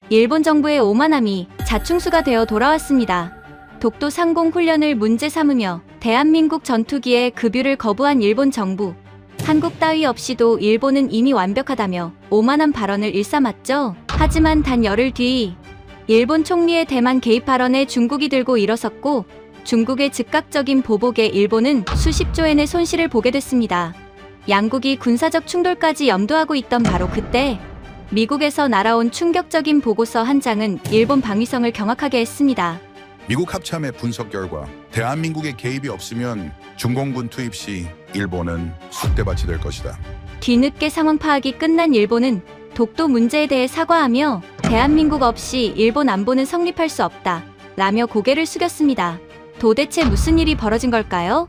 일본 정부의 오만함이 자충수가 되어 돌아왔습니다. 독도 상공 훈련을 문제 삼으며 대한민국 전투기의 급유를 거부한 일본 정부. 한국 따위 없이도 일본은 이미 완벽하다며 오만한 발언을 일삼았죠. 하지만 단 열흘 뒤 일본 총리의 대만 개입 발언에 중국이 들고 일어섰고, 중국의 즉각적인 보복에 일본은 수십조 엔의 손실을 보게 됐습니다. 양국이 군사적 충돌까지 염두하고 있던 바로 그때 미국에서 날아온 충격적인 보고서 한 장은 일본 방위성을 경악하게 했습니다. 미국 합참의 분석 결과 대한민국의 개입이 없으면 중공군 투입 시 일본은 쑥대밭이 될 것이다. 뒤늦게 상황 파악이 끝난 일본은 독도 문제에 대해 사과하며 대한민국 없이 일본 안보는 성립할 수 없다 라며 고개를 숙였습니다. 도대체 무슨 일이 벌어진 걸까요?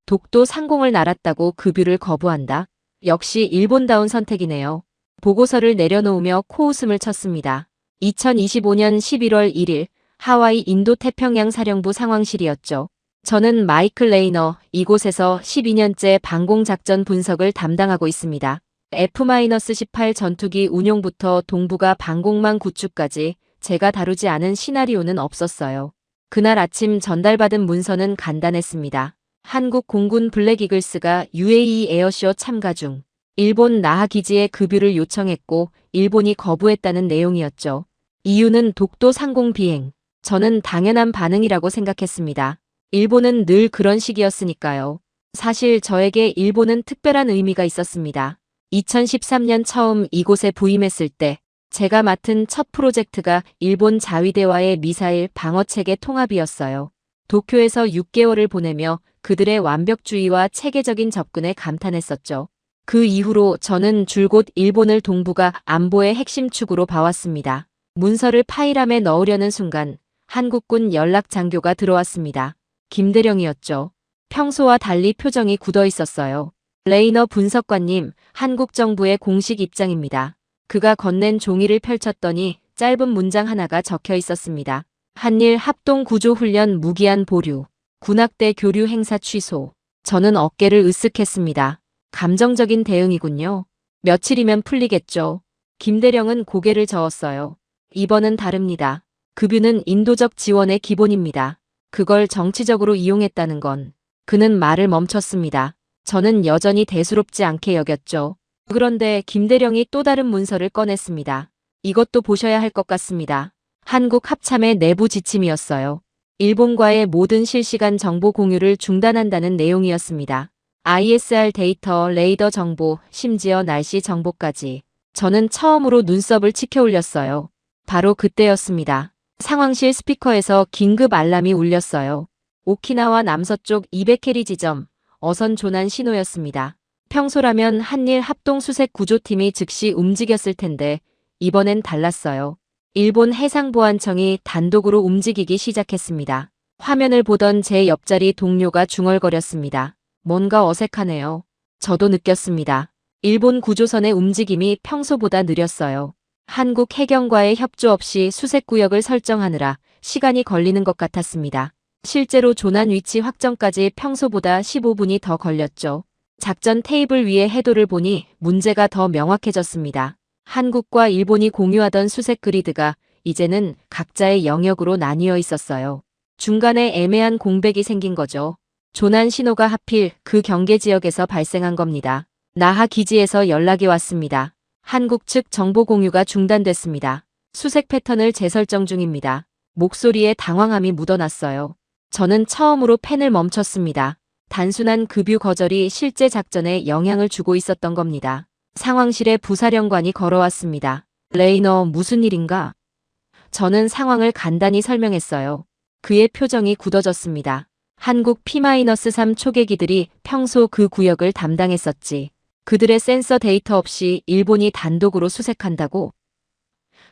독도 상공을 날았다고 급유를 거부한다. 역시 일본다운 선택이네요. 보고서를 내려놓으며 코웃음을 쳤습니다. 2025년 11월 1일 하와이 인도태평양 사령부 상황실이었죠. 저는 마이클 레이너, 이곳에서 12년째 방공작전 분석을 담당하고 있습니다. F-18 전투기 운용부터 동북아 방공망 구축까지 제가 다루지 않은 시나리오는 없었어요. 그날 아침 전달받은 문서는 간단했습니다. 한국 공군 블랙이글스가 UAE 에어쇼 참가 중 일본 나하 기지에 급유를 요청했고 일본이 거부했다는 내용이었죠. 이유는 독도 상공 비행. 저는 당연한 반응이라고 생각했습니다. 일본은 늘 그런 식이었으니까요. 사실 저에게 일본은 특별한 의미가 있었습니다. 2013년 처음 이곳에 부임했을 때 제가 맡은 첫 프로젝트가 일본 자위대와의 미사일 방어체계 통합이었어요. 도쿄에서 6개월을 보내며 그들의 완벽주의와 체계적인 접근에 감탄했었죠. 그 이후로 저는 줄곧 일본을 동북아 안보의 핵심 축으로 봐왔습니다. 문서를 파일함에 넣으려는 순간 한국군 연락장교가 들어왔습니다. 김대령이었죠. 평소와 달리 표정이 굳어 있었어요. 레이너 분석관님, 한국 정부의 공식 입장입니다. 그가 건넨 종이를 펼쳤더니 짧은 문장 하나가 적혀 있었습니다. 한일 합동구조훈련 무기한 보류, 군악대 교류 행사 취소. 저는 어깨를 으쓱했습니다. 감정적인 대응이군요. 며칠이면 풀리겠죠. 김대령은 고개를 저었어요. 이번은 다릅니다. 급유는 인도적 지원의 기본입니다. 그걸 정치적으로 이용했다는 건. 그는 말을 멈췄습니다. 저는 여전히 대수롭지 않게 여겼죠. 그런데 김대령이 또 다른 문서를 꺼냈습니다. 이것도 보셔야 할 것 같습니다. 한국 합참의 내부 지침이었어요. 일본과의 모든 실시간 정보 공유를 중단한다는 내용이었습니다. ISR 데이터, 레이더 정보, 심지어 날씨 정보까지. 저는 처음으로 눈썹을 치켜 올렸어요. 바로 그때였습니다. 상황실 스피커에서 긴급 알람이 울렸어요. 오키나와 남서쪽 200캐리 지점, 어선 조난 신호였습니다. 평소라면 한일 합동수색 구조팀이 즉시 움직였을 텐데 이번엔 달랐어요. 일본 해상보안청이 단독으로 움직이기 시작했습니다. 화면을 보던 제 옆자리 동료가 중얼거렸습니다. 뭔가 어색하네요. 저도 느꼈습니다. 일본 구조선의 움직임이 평소보다 느렸어요. 한국 해경과의 협조 없이 수색구역을 설정하느라 시간이 걸리는 것 같았습니다. 실제로 조난 위치 확정까지 평소보다 15분이 더 걸렸죠. 작전 테이블 위의 해도를 보니 문제가 더 명확해졌습니다. 한국과 일본이 공유하던 수색 그리드가 이제는 각자의 영역으로 나뉘어 있었어요. 중간에 애매한 공백이 생긴 거죠. 조난 신호가 하필 그 경계 지역에서 발생한 겁니다. 나하 기지에서 연락이 왔습니다. 한국 측 정보 공유가 중단됐습니다. 수색 패턴을 재설정 중입니다. 목소리에 당황함이 묻어났어요. 저는 처음으로 펜을 멈췄습니다. 단순한 급유 거절이 실제 작전에 영향을 주고 있었던 겁니다. 상황실에 부사령관이 걸어왔습니다. 레이너, 무슨 일인가? 저는 상황을 간단히 설명했어요. 그의 표정이 굳어졌습니다. 한국 P-3 초계기들이 평소 그 구역을 담당했었지. 그들의 센서 데이터 없이 일본이 단독으로 수색한다고?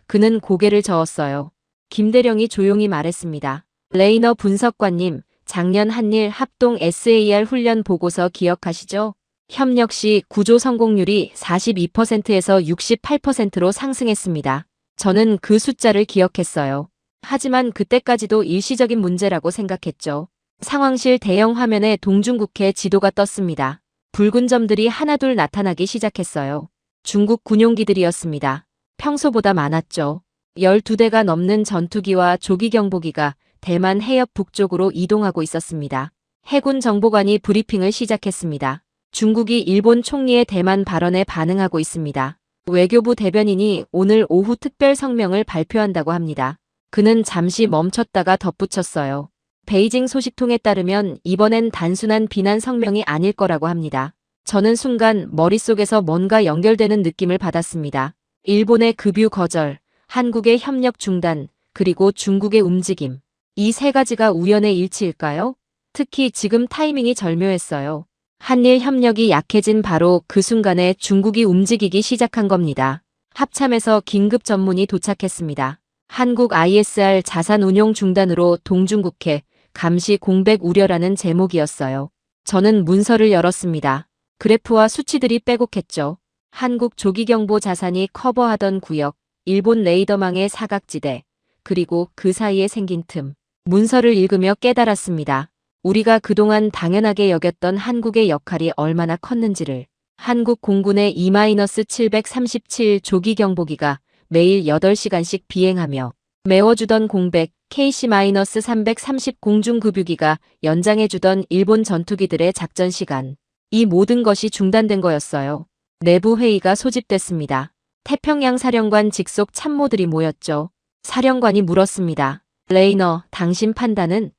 그는 고개를 저었어요. 김대령이 조용히 말했습니다. 레이너 분석관님, 작년 한일 합동 SAR 훈련 보고서 기억하시죠? 협력 시 구조 성공률이 42%에서 68%로 상승했습니다. 저는 그 숫자를 기억했어요. 하지만 그때까지도 일시적인 문제라고 생각했죠. 상황실 대형 화면에 동중국해 지도가 떴습니다. 붉은 점들이 하나둘 나타나기 시작했어요. 중국 군용기들이었습니다. 평소보다 많았죠. 12대가 넘는 전투기와 조기 경보기가 대만 해협 북쪽으로 이동하고 있었습니다. 해군 정보관이 브리핑을 시작했습니다. 중국이 일본 총리의 대만 발언에 반응하고 있습니다. 외교부 대변인이 오늘 오후 특별 성명을 발표한다고 합니다. 그는 잠시 멈췄다가 덧붙였어요. 베이징 소식통에 따르면 이번엔 단순한 비난 성명이 아닐 거라고 합니다. 저는 순간 머릿속에서 뭔가 연결되는 느낌을 받았습니다. 일본의 급유 거절, 한국의 협력 중단, 그리고 중국의 움직임. 이 세 가지가 우연의 일치일까요? 특히 지금 타이밍이 절묘했어요. 한일 협력이 약해진 바로 그 순간에 중국이 움직이기 시작한 겁니다. 합참에서 긴급 전문이 도착했습니다. 한국 ISR 자산 운용 중단으로 동중국해, 감시 공백 우려라는 제목이었어요. 저는 문서를 열었습니다. 그래프와 수치들이 빼곡했죠. 한국 조기경보 자산이 커버하던 구역, 일본 레이더망의 사각지대, 그리고 그 사이에 생긴 틈. 문서를 읽으며 깨달았습니다. 우리가 그동안 당연하게 여겼던 한국의 역할이 얼마나 컸는지를. 한국 공군의 E-737 조기경보기가 매일 8시간씩 비행하며 메워주던 공백 KC-330 공중급유기가 연장해주던 일본 전투기들의 작전 시간. 이 모든 것이 중단된 거였어요. 내부 회의가 소집됐습니다. 태평양 사령관 직속 참모들이 모였죠. 사령관이 물었습니다. 레이너, 당신 판단은?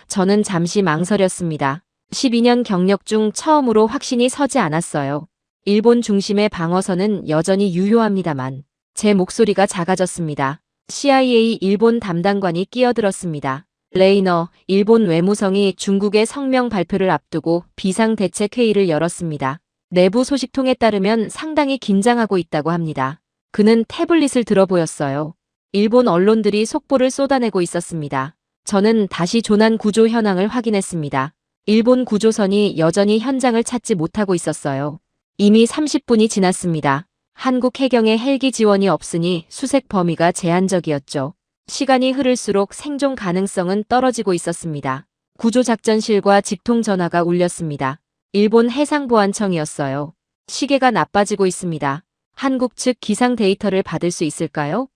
저는 잠시 망설였습니다. 12년 경력 중 처음으로 확신이 서지 않았어요. 일본 중심의 방어선은 여전히 유효합니다만 제 목소리가 작아졌습니다. CIA 일본 담당관이 끼어들었습니다. 레이너, 일본 외무성이 중국의 성명 발표를 앞두고 비상대책회의를 열었습니다. 내부 소식통에 따르면 상당히 긴장하고 있다고 합니다. 그는 태블릿을 들어 보였어요. 일본 언론들이 속보를 쏟아내고 있었습니다. 저는 다시 조난 구조 현황을 확인했습니다. 일본 구조선이 여전히 현장을 찾지 못하고 있었어요. 이미 30분이 지났습니다. 한국 해경의 헬기 지원이 없으니 수색 범위가 제한적이었죠. 시간이 흐를수록 생존 가능성은 떨어지고 있었습니다. 구조작전실과 직통전화가 울렸습니다. 일본 해상보안청이었어요. 시계가 나빠지고 있습니다. 한국 측 기상 데이터를 받을 수 있을까요?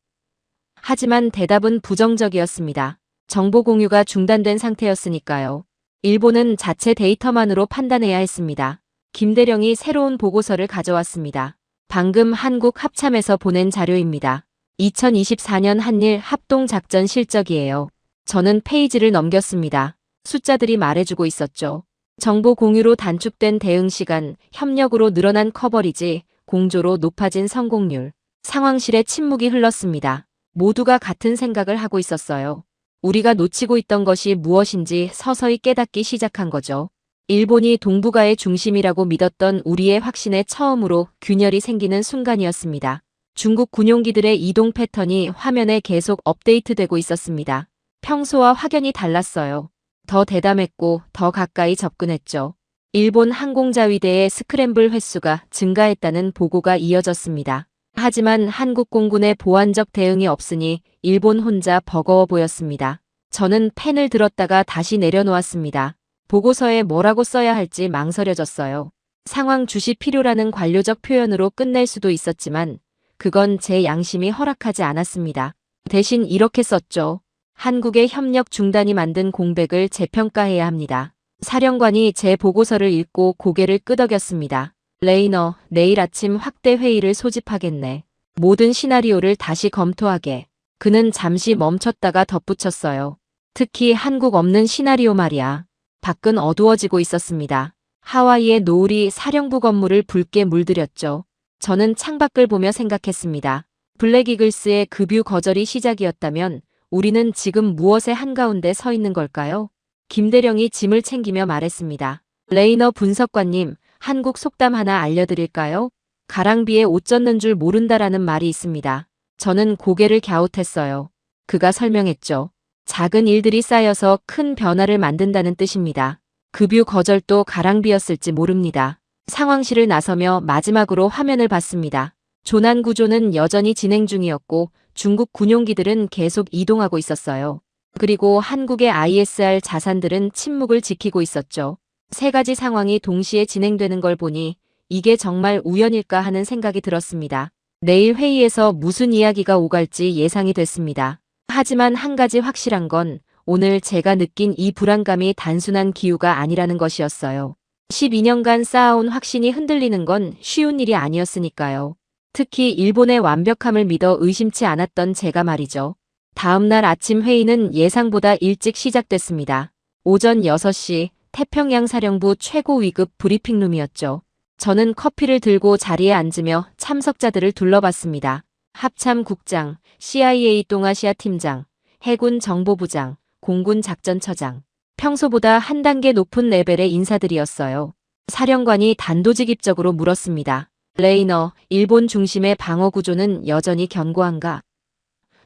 하지만 대답은 부정적이었습니다. 정보 공유가 중단된 상태였으니까요. 일본은 자체 데이터만으로 판단해야 했습니다. 김대령이 새로운 보고서를 가져왔습니다. 방금 한국 합참에서 보낸 자료입니다. 2024년 한일 합동작전 실적이에요. 저는 페이지를 넘겼습니다. 숫자들이 말해주고 있었죠. 정보 공유로 단축된 대응 시간, 협력으로 늘어난 커버리지, 공조로 높아진 성공률. 상황실에 침묵이 흘렀습니다. 모두가 같은 생각을 하고 있었어요. 우리가 놓치고 있던 것이 무엇인지 서서히 깨닫기 시작한 거죠. 일본이 동북아의 중심이라고 믿었던 우리의 확신에 처음으로 균열이 생기는 순간이었습니다. 중국 군용기들의 이동 패턴이 화면에 계속 업데이트되고 있었습니다. 평소와 확연히 달랐어요. 더 대담했고 더 가까이 접근했죠. 일본 항공자위대의 스크램블 횟수가 증가했다는 보고가 이어졌습니다. 하지만 한국 공군의 보완적 대응이 없으니 일본 혼자 버거워 보였습니다. 저는 펜을 들었다가 다시 내려놓았습니다. 보고서에 뭐라고 써야 할지 망설여졌어요. 상황 주시 필요라는 관료적 표현으로 끝낼 수도 있었지만 그건 제 양심이 허락하지 않았습니다. 대신 이렇게 썼죠. 한국의 협력 중단이 만든 공백을 재평가해야 합니다. 사령관이 제 보고서를 읽고 고개를 끄덕였습니다. 레이너, 내일 아침 확대 회의를 소집하겠네. 모든 시나리오를 다시 검토하게. 그는 잠시 멈췄다가 덧붙였어요. 특히 한국 없는 시나리오 말이야. 밖은 어두워지고 있었습니다. 하와이의 노을이 사령부 건물을 붉게 물들였죠. 저는 창밖을 보며 생각했습니다. 블랙이글스의 급유 거절이 시작이었다면 우리는 지금 무엇의 한가운데 서 있는 걸까요? 김대령이 짐을 챙기며 말했습니다. 레이너 분석관님, 한국 속담 하나 알려드릴까요? 가랑비에 옷 젖는 줄 모른다라는 말이 있습니다. 저는 고개를 갸웃했어요. 그가 설명했죠. 작은 일들이 쌓여서 큰 변화를 만든다는 뜻입니다. 급유 거절도 가랑비였을지 모릅니다. 상황실을 나서며 마지막으로 화면을 봤습니다. 조난 구조는 여전히 진행 중이었고 중국 군용기들은 계속 이동하고 있었어요. 그리고 한국의 ISR 자산들은 침묵을 지키고 있었죠. 세 가지 상황이 동시에 진행되는 걸 보니 이게 정말 우연일까 하는 생각이 들었습니다. 내일 회의에서 무슨 이야기가 오갈지 예상이 됐습니다. 하지만 한 가지 확실한 건 오늘 제가 느낀 이 불안감이 단순한 기우가 아니라는 것이었어요. 12년간 쌓아온 확신이 흔들리는 건 쉬운 일이 아니었으니까요. 특히 일본의 완벽함을 믿어 의심치 않았던 제가 말이죠. 다음 날 아침 회의는 예상보다 일찍 시작됐습니다. 오전 6시 태평양 사령부 최고 위급 브리핑룸이었죠. 저는 커피를 들고 자리에 앉으며 참석자들을 둘러봤습니다. 합참 국장, CIA 동아시아 팀장, 해군 정보부장, 공군 작전처장. 평소보다 한 단계 높은 레벨의 인사들이었어요. 사령관이 단도직입적으로 물었습니다. 레이너, 일본 중심의 방어 구조는 여전히 견고한가?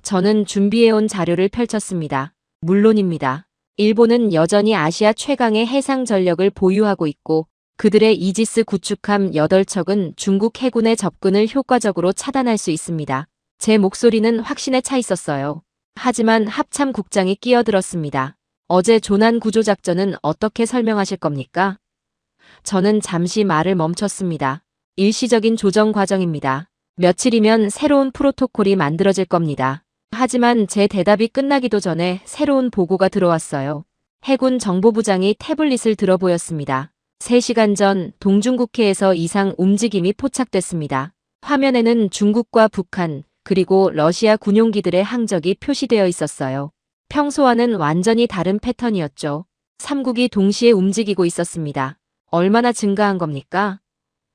저는 준비해온 자료를 펼쳤습니다. 물론입니다. 일본은 여전히 아시아 최강의 해상 전력을 보유하고 있고 그들의 이지스 구축함 8척은 중국 해군의 접근을 효과적으로 차단할 수 있습니다. 제 목소리는 확신에 차 있었어요. 하지만 합참국장이 끼어들었습니다. 어제 조난 구조 작전은 어떻게 설명하실 겁니까? 저는 잠시 말을 멈췄습니다. 일시적인 조정 과정입니다. 며칠이면 새로운 프로토콜이 만들어질 겁니다. 하지만 제 대답이 끝나기도 전에 새로운 보고가 들어왔어요. 해군 정보부장이 태블릿을 들어 보였습니다. 3시간 전 동중국해에서 이상 움직임이 포착됐습니다. 화면에는 중국과 북한, 그리고 러시아 군용기들의 항적이 표시되어 있었어요. 평소와는 완전히 다른 패턴이었죠. 3국이 동시에 움직이고 있었습니다. 얼마나 증가한 겁니까?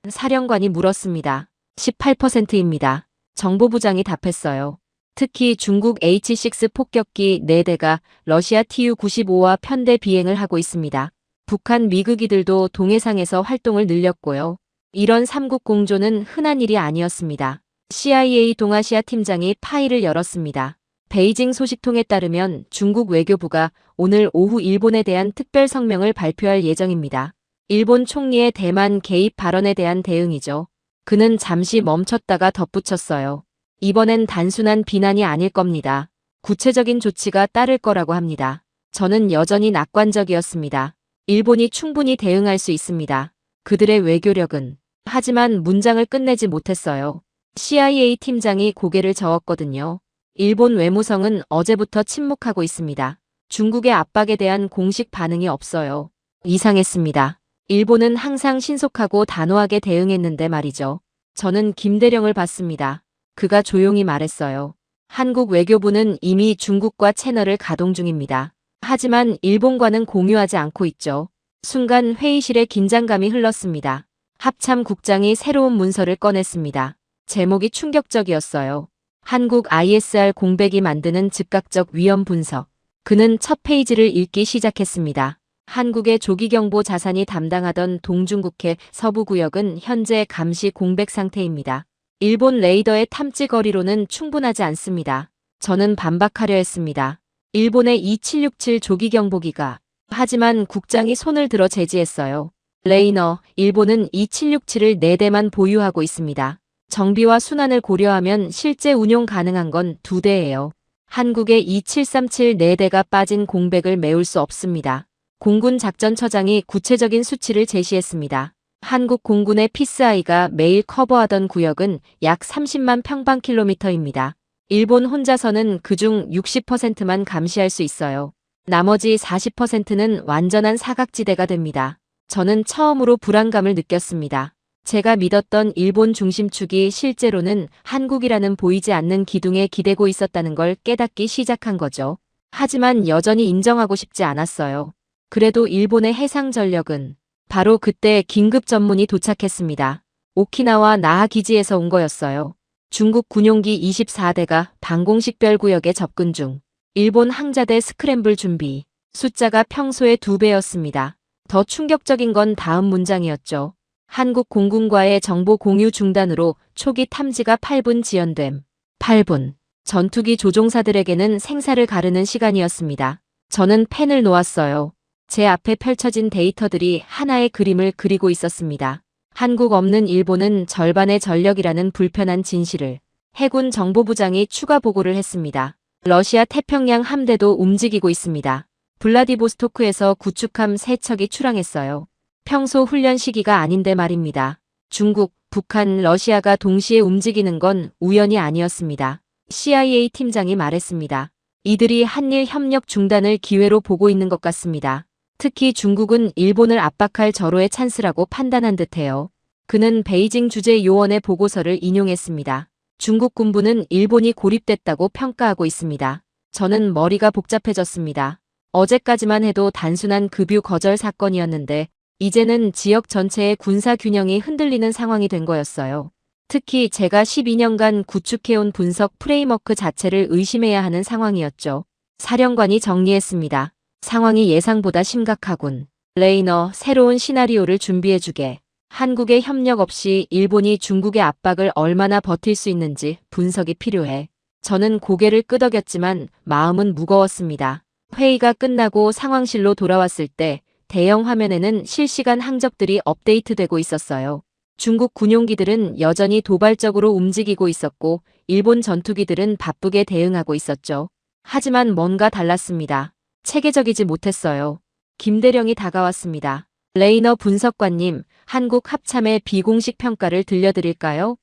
사령관이 물었습니다. 18%입니다. 정보부장이 답했어요. 특히 중국 H-6 폭격기 4대가 러시아 Tu-95와 편대 비행을 하고 있습니다. 북한 미그기들도 동해상에서 활동을 늘렸고요. 이런 3국 공조는 흔한 일이 아니었습니다. CIA 동아시아 팀장이 파일을 열었습니다. 베이징 소식통에 따르면 중국 외교부가 오늘 오후 일본에 대한 특별 성명을 발표할 예정입니다. 일본 총리의 대만 개입 발언에 대한 대응이죠. 그는 잠시 멈췄다가 덧붙였어요. 이번엔 단순한 비난이 아닐 겁니다. 구체적인 조치가 따를 거라고 합니다. 저는 여전히 낙관적이었습니다. 일본이 충분히 대응할 수 있습니다. 그들의 외교력은. 하지만 문장을 끝내지 못했어요. CIA 팀장이 고개를 저었거든요. 일본 외무성은 어제부터 침묵하고 있습니다. 중국의 압박에 대한 공식 반응이 없어요. 이상했습니다. 일본은 항상 신속하고 단호하게 대응했는데 말이죠. 저는 김대령을 봤습니다. 그가 조용히 말했어요. 한국 외교부는 이미 중국과 채널을 가동 중입니다. 하지만 일본과는 공유하지 않고 있죠. 순간 회의실에 긴장감이 흘렀습니다. 합참국장이 새로운 문서를 꺼냈습니다. 제목이 충격적이었어요. 한국 ISR 공백이 만드는 즉각적 위험 분석. 그는 첫 페이지를 읽기 시작했습니다. 한국의 조기경보 자산이 담당하던 동중국해 서부구역은 현재 감시 공백 상태입니다. 일본 레이더의 탐지 거리로는 충분하지 않습니다. 저는 반박하려 했습니다. 일본의 2767 조기경보기가. 하지만 국장이 손을 들어 제지했어요. 레이너, 일본은 2767을 4대만 보유하고 있습니다. 정비와 순환을 고려하면 실제 운용 가능한 건 2대예요. 한국의 2737 4대가 빠진 공백을 메울 수 없습니다. 공군 작전처장이 구체적인 수치를 제시했습니다. 한국 공군의 피스아이가 매일 커버하던 구역은 약 30만 평방킬로미터입니다. 일본 혼자서는 그중 60%만 감시할 수 있어요. 나머지 40%는 완전한 사각지대가 됩니다. 저는 처음으로 불안감을 느꼈습니다. 제가 믿었던 일본 중심축이 실제로는 한국이라는 보이지 않는 기둥에 기대고 있었다는 걸 깨닫기 시작한 거죠. 하지만 여전히 인정하고 싶지 않았어요. 그래도 일본의 해상 전력은 바로 그때 긴급 전문이 도착했습니다. 오키나와 나하 기지에서 온 거였어요. 중국 군용기 24대가 방공식별 구역에 접근 중. 일본 항자대 스크램블 준비. 숫자가 평소의 2배였습니다. 더 충격적인 건 다음 문장이었죠. 한국 공군과의 정보 공유 중단으로 초기 탐지가 8분 지연됨. 8분. 전투기 조종사들에게는 생사를 가르는 시간이었습니다. 저는 펜을 놓았어요. 제 앞에 펼쳐진 데이터들이 하나의 그림을 그리고 있었습니다. 한국 없는 일본은 절반의 전력이라는 불편한 진실을. 해군 정보부장이 추가 보고를 했습니다. 러시아 태평양 함대도 움직이고 있습니다. 블라디보스토크에서 구축함 3척이 출항했어요. 평소 훈련 시기가 아닌데 말입니다. 중국, 북한, 러시아가 동시에 움직이는 건 우연이 아니었습니다. CIA 팀장이 말했습니다. 이들이 한일 협력 중단을 기회로 보고 있는 것 같습니다. 특히 중국은 일본을 압박할 절호의 찬스라고 판단한 듯해요. 그는 베이징 주재요원의 보고서를 인용했습니다. 중국 군부는 일본이 고립됐다고 평가하고 있습니다. 저는 머리가 복잡해졌습니다. 어제까지만 해도 단순한 급유 거절 사건이었는데 이제는 지역 전체의 군사 균형이 흔들리는 상황이 된 거였어요. 특히 제가 12년간 구축해온 분석 프레임워크 자체를 의심해야 하는 상황이었죠. 사령관이 정리했습니다. 상황이 예상보다 심각하군. 레이너, 새로운 시나리오를 준비해주게. 한국의 협력 없이 일본이 중국의 압박을 얼마나 버틸 수 있는지 분석이 필요해. 저는 고개를 끄덕였지만 마음은 무거웠습니다. 회의가 끝나고 상황실로 돌아왔을 때 대형 화면에는 실시간 항적들이 업데이트되고 있었어요. 중국 군용기들은 여전히 도발적으로 움직이고 있었고 일본 전투기들은 바쁘게 대응하고 있었죠. 하지만 뭔가 달랐습니다. 체계적이지 못했어요. 김대령이 다가왔습니다. 레이너 분석관님, 한국 합참의 비공식 평가를 들려드릴까요?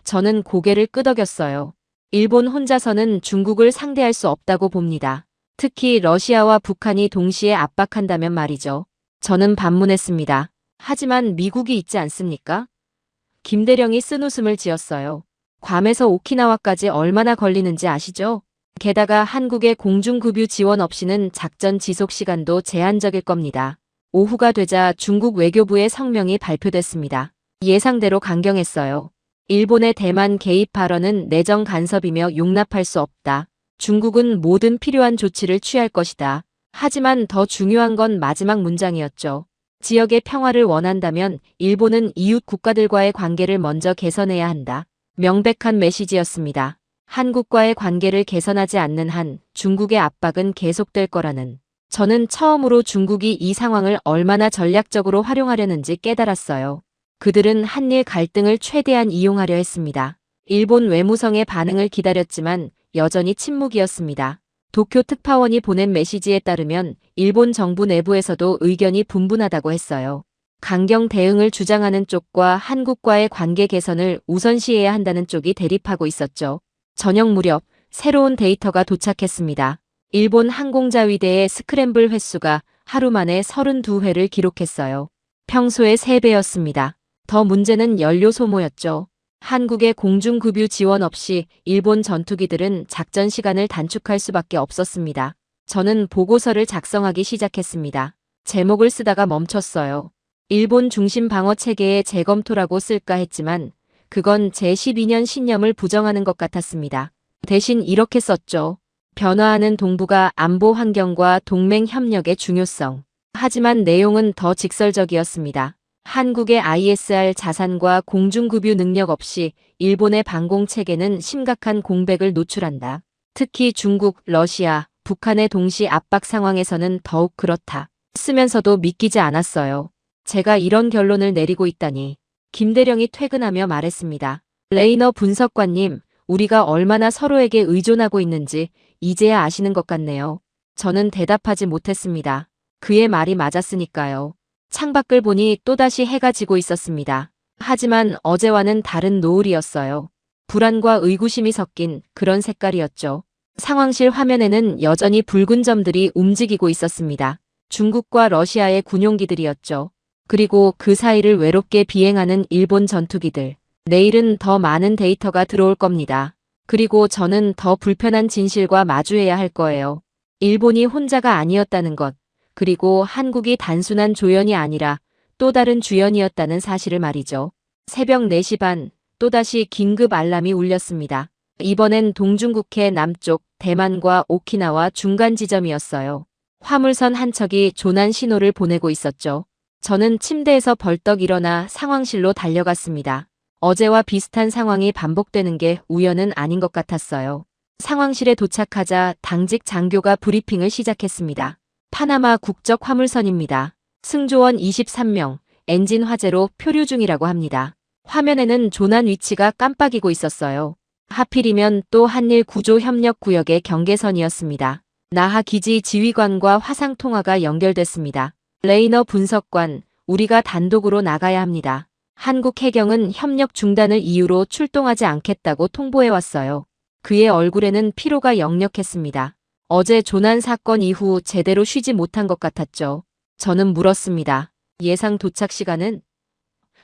저는 고개를 끄덕였어요. 일본 혼자서는 중국을 상대할 수 없다고 봅니다. 특히 러시아와 북한이 동시에 압박한다면 말이죠. 저는 반문했습니다. 하지만 미국이 있지 않습니까? 김대령이 쓴웃음을 지었어요. 괌에서 오키나와까지 얼마나 걸리는지 아시죠? 게다가 한국의 공중급유 지원 없이는 작전 지속 시간도 제한적일 겁니다. 오후가 되자 중국 외교부의 성명이 발표됐습니다. 예상대로 강경했어요. 일본의 대만 개입 발언은 내정 간섭이며 용납할 수 없다. 중국은 모든 필요한 조치를 취할 것이다. 하지만 더 중요한 건 마지막 문장이었죠. 지역의 평화를 원한다면 일본은 이웃 국가들과의 관계를 먼저 개선해야 한다. 명백한 메시지였습니다. 한국과의 관계를 개선하지 않는 한 중국의 압박은 계속될 거라는. 저는 처음으로 중국이 이 상황을 얼마나 전략적으로 활용하려는지 깨달았어요. 그들은 한일 갈등을 최대한 이용하려 했습니다. 일본 외무성의 반응을 기다렸지만 여전히 침묵이었습니다. 도쿄 특파원이 보낸 메시지에 따르면 일본 정부 내부에서도 의견이 분분하다고 했어요. 강경 대응을 주장하는 쪽과 한국과의 관계 개선을 우선시해야 한다는 쪽이 대립하고 있었죠. 저녁 무렵 새로운 데이터가 도착했습니다. 일본 항공자위대의 스크램블 횟수가 하루 만에 32회를 기록했어요. 평소의 3배였습니다. 더 문제는 연료 소모였죠. 한국의 공중급유 지원 없이 일본 전투기들은 작전 시간을 단축할 수밖에 없었습니다. 저는 보고서를 작성하기 시작했습니다. 제목을 쓰다가 멈췄어요. 일본 중심 방어 체계의 재검토라고 쓸까 했지만 그건 제 12년 신념을 부정하는 것 같았습니다. 대신 이렇게 썼죠. 변화하는 동북아 안보 환경과 동맹 협력의 중요성. 하지만 내용은 더 직설적이었습니다. 한국의 ISR 자산과 공중급유 능력 없이 일본의 방공체계는 심각한 공백을 노출한다. 특히 중국, 러시아, 북한의 동시 압박 상황에서는 더욱 그렇다. 쓰면서도 믿기지 않았어요. 제가 이런 결론을 내리고 있다니. 김대령이 퇴근하며 말했습니다. 레이너 분석관님, 우리가 얼마나 서로에게 의존하고 있는지 이제야 아시는 것 같네요. 저는 대답하지 못했습니다. 그의 말이 맞았으니까요. 창밖을 보니 또다시 해가 지고 있었습니다. 하지만 어제와는 다른 노을이었어요. 불안과 의구심이 섞인 그런 색깔이었죠. 상황실 화면에는 여전히 붉은 점들이 움직이고 있었습니다. 중국과 러시아의 군용기들이었죠. 그리고 그 사이를 외롭게 비행하는 일본 전투기들. 내일은 더 많은 데이터가 들어올 겁니다. 그리고 저는 더 불편한 진실과 마주해야 할 거예요. 일본이 혼자가 아니었다는 것. 그리고 한국이 단순한 조연이 아니라 또 다른 주연이었다는 사실을 말이죠. 새벽 4시 반, 또다시 긴급 알람이 울렸습니다. 이번엔 동중국해 남쪽 대만과 오키나와 중간 지점이었어요. 화물선 한 척이 조난 신호를 보내고 있었죠. 저는 침대에서 벌떡 일어나 상황실로 달려갔습니다. 어제와 비슷한 상황이 반복되는 게 우연은 아닌 것 같았어요. 상황실에 도착하자 당직 장교가 브리핑을 시작했습니다. 파나마 국적 화물선입니다. 승조원 23명, 엔진 화재로 표류 중이라고 합니다. 화면에는 조난 위치가 깜빡이고 있었어요. 하필이면 또 한일 구조협력구역의 경계선이었습니다. 나하 기지 지휘관과 화상통화가 연결됐습니다. 레이너 분석관, 우리가 단독으로 나가야 합니다. 한국 해경은 협력 중단을 이유로 출동하지 않겠다고 통보해왔어요. 그의 얼굴에는 피로가 역력했습니다. 어제 조난 사건 이후 제대로 쉬지 못한 것 같았죠. 저는 물었습니다. 예상 도착 시간은?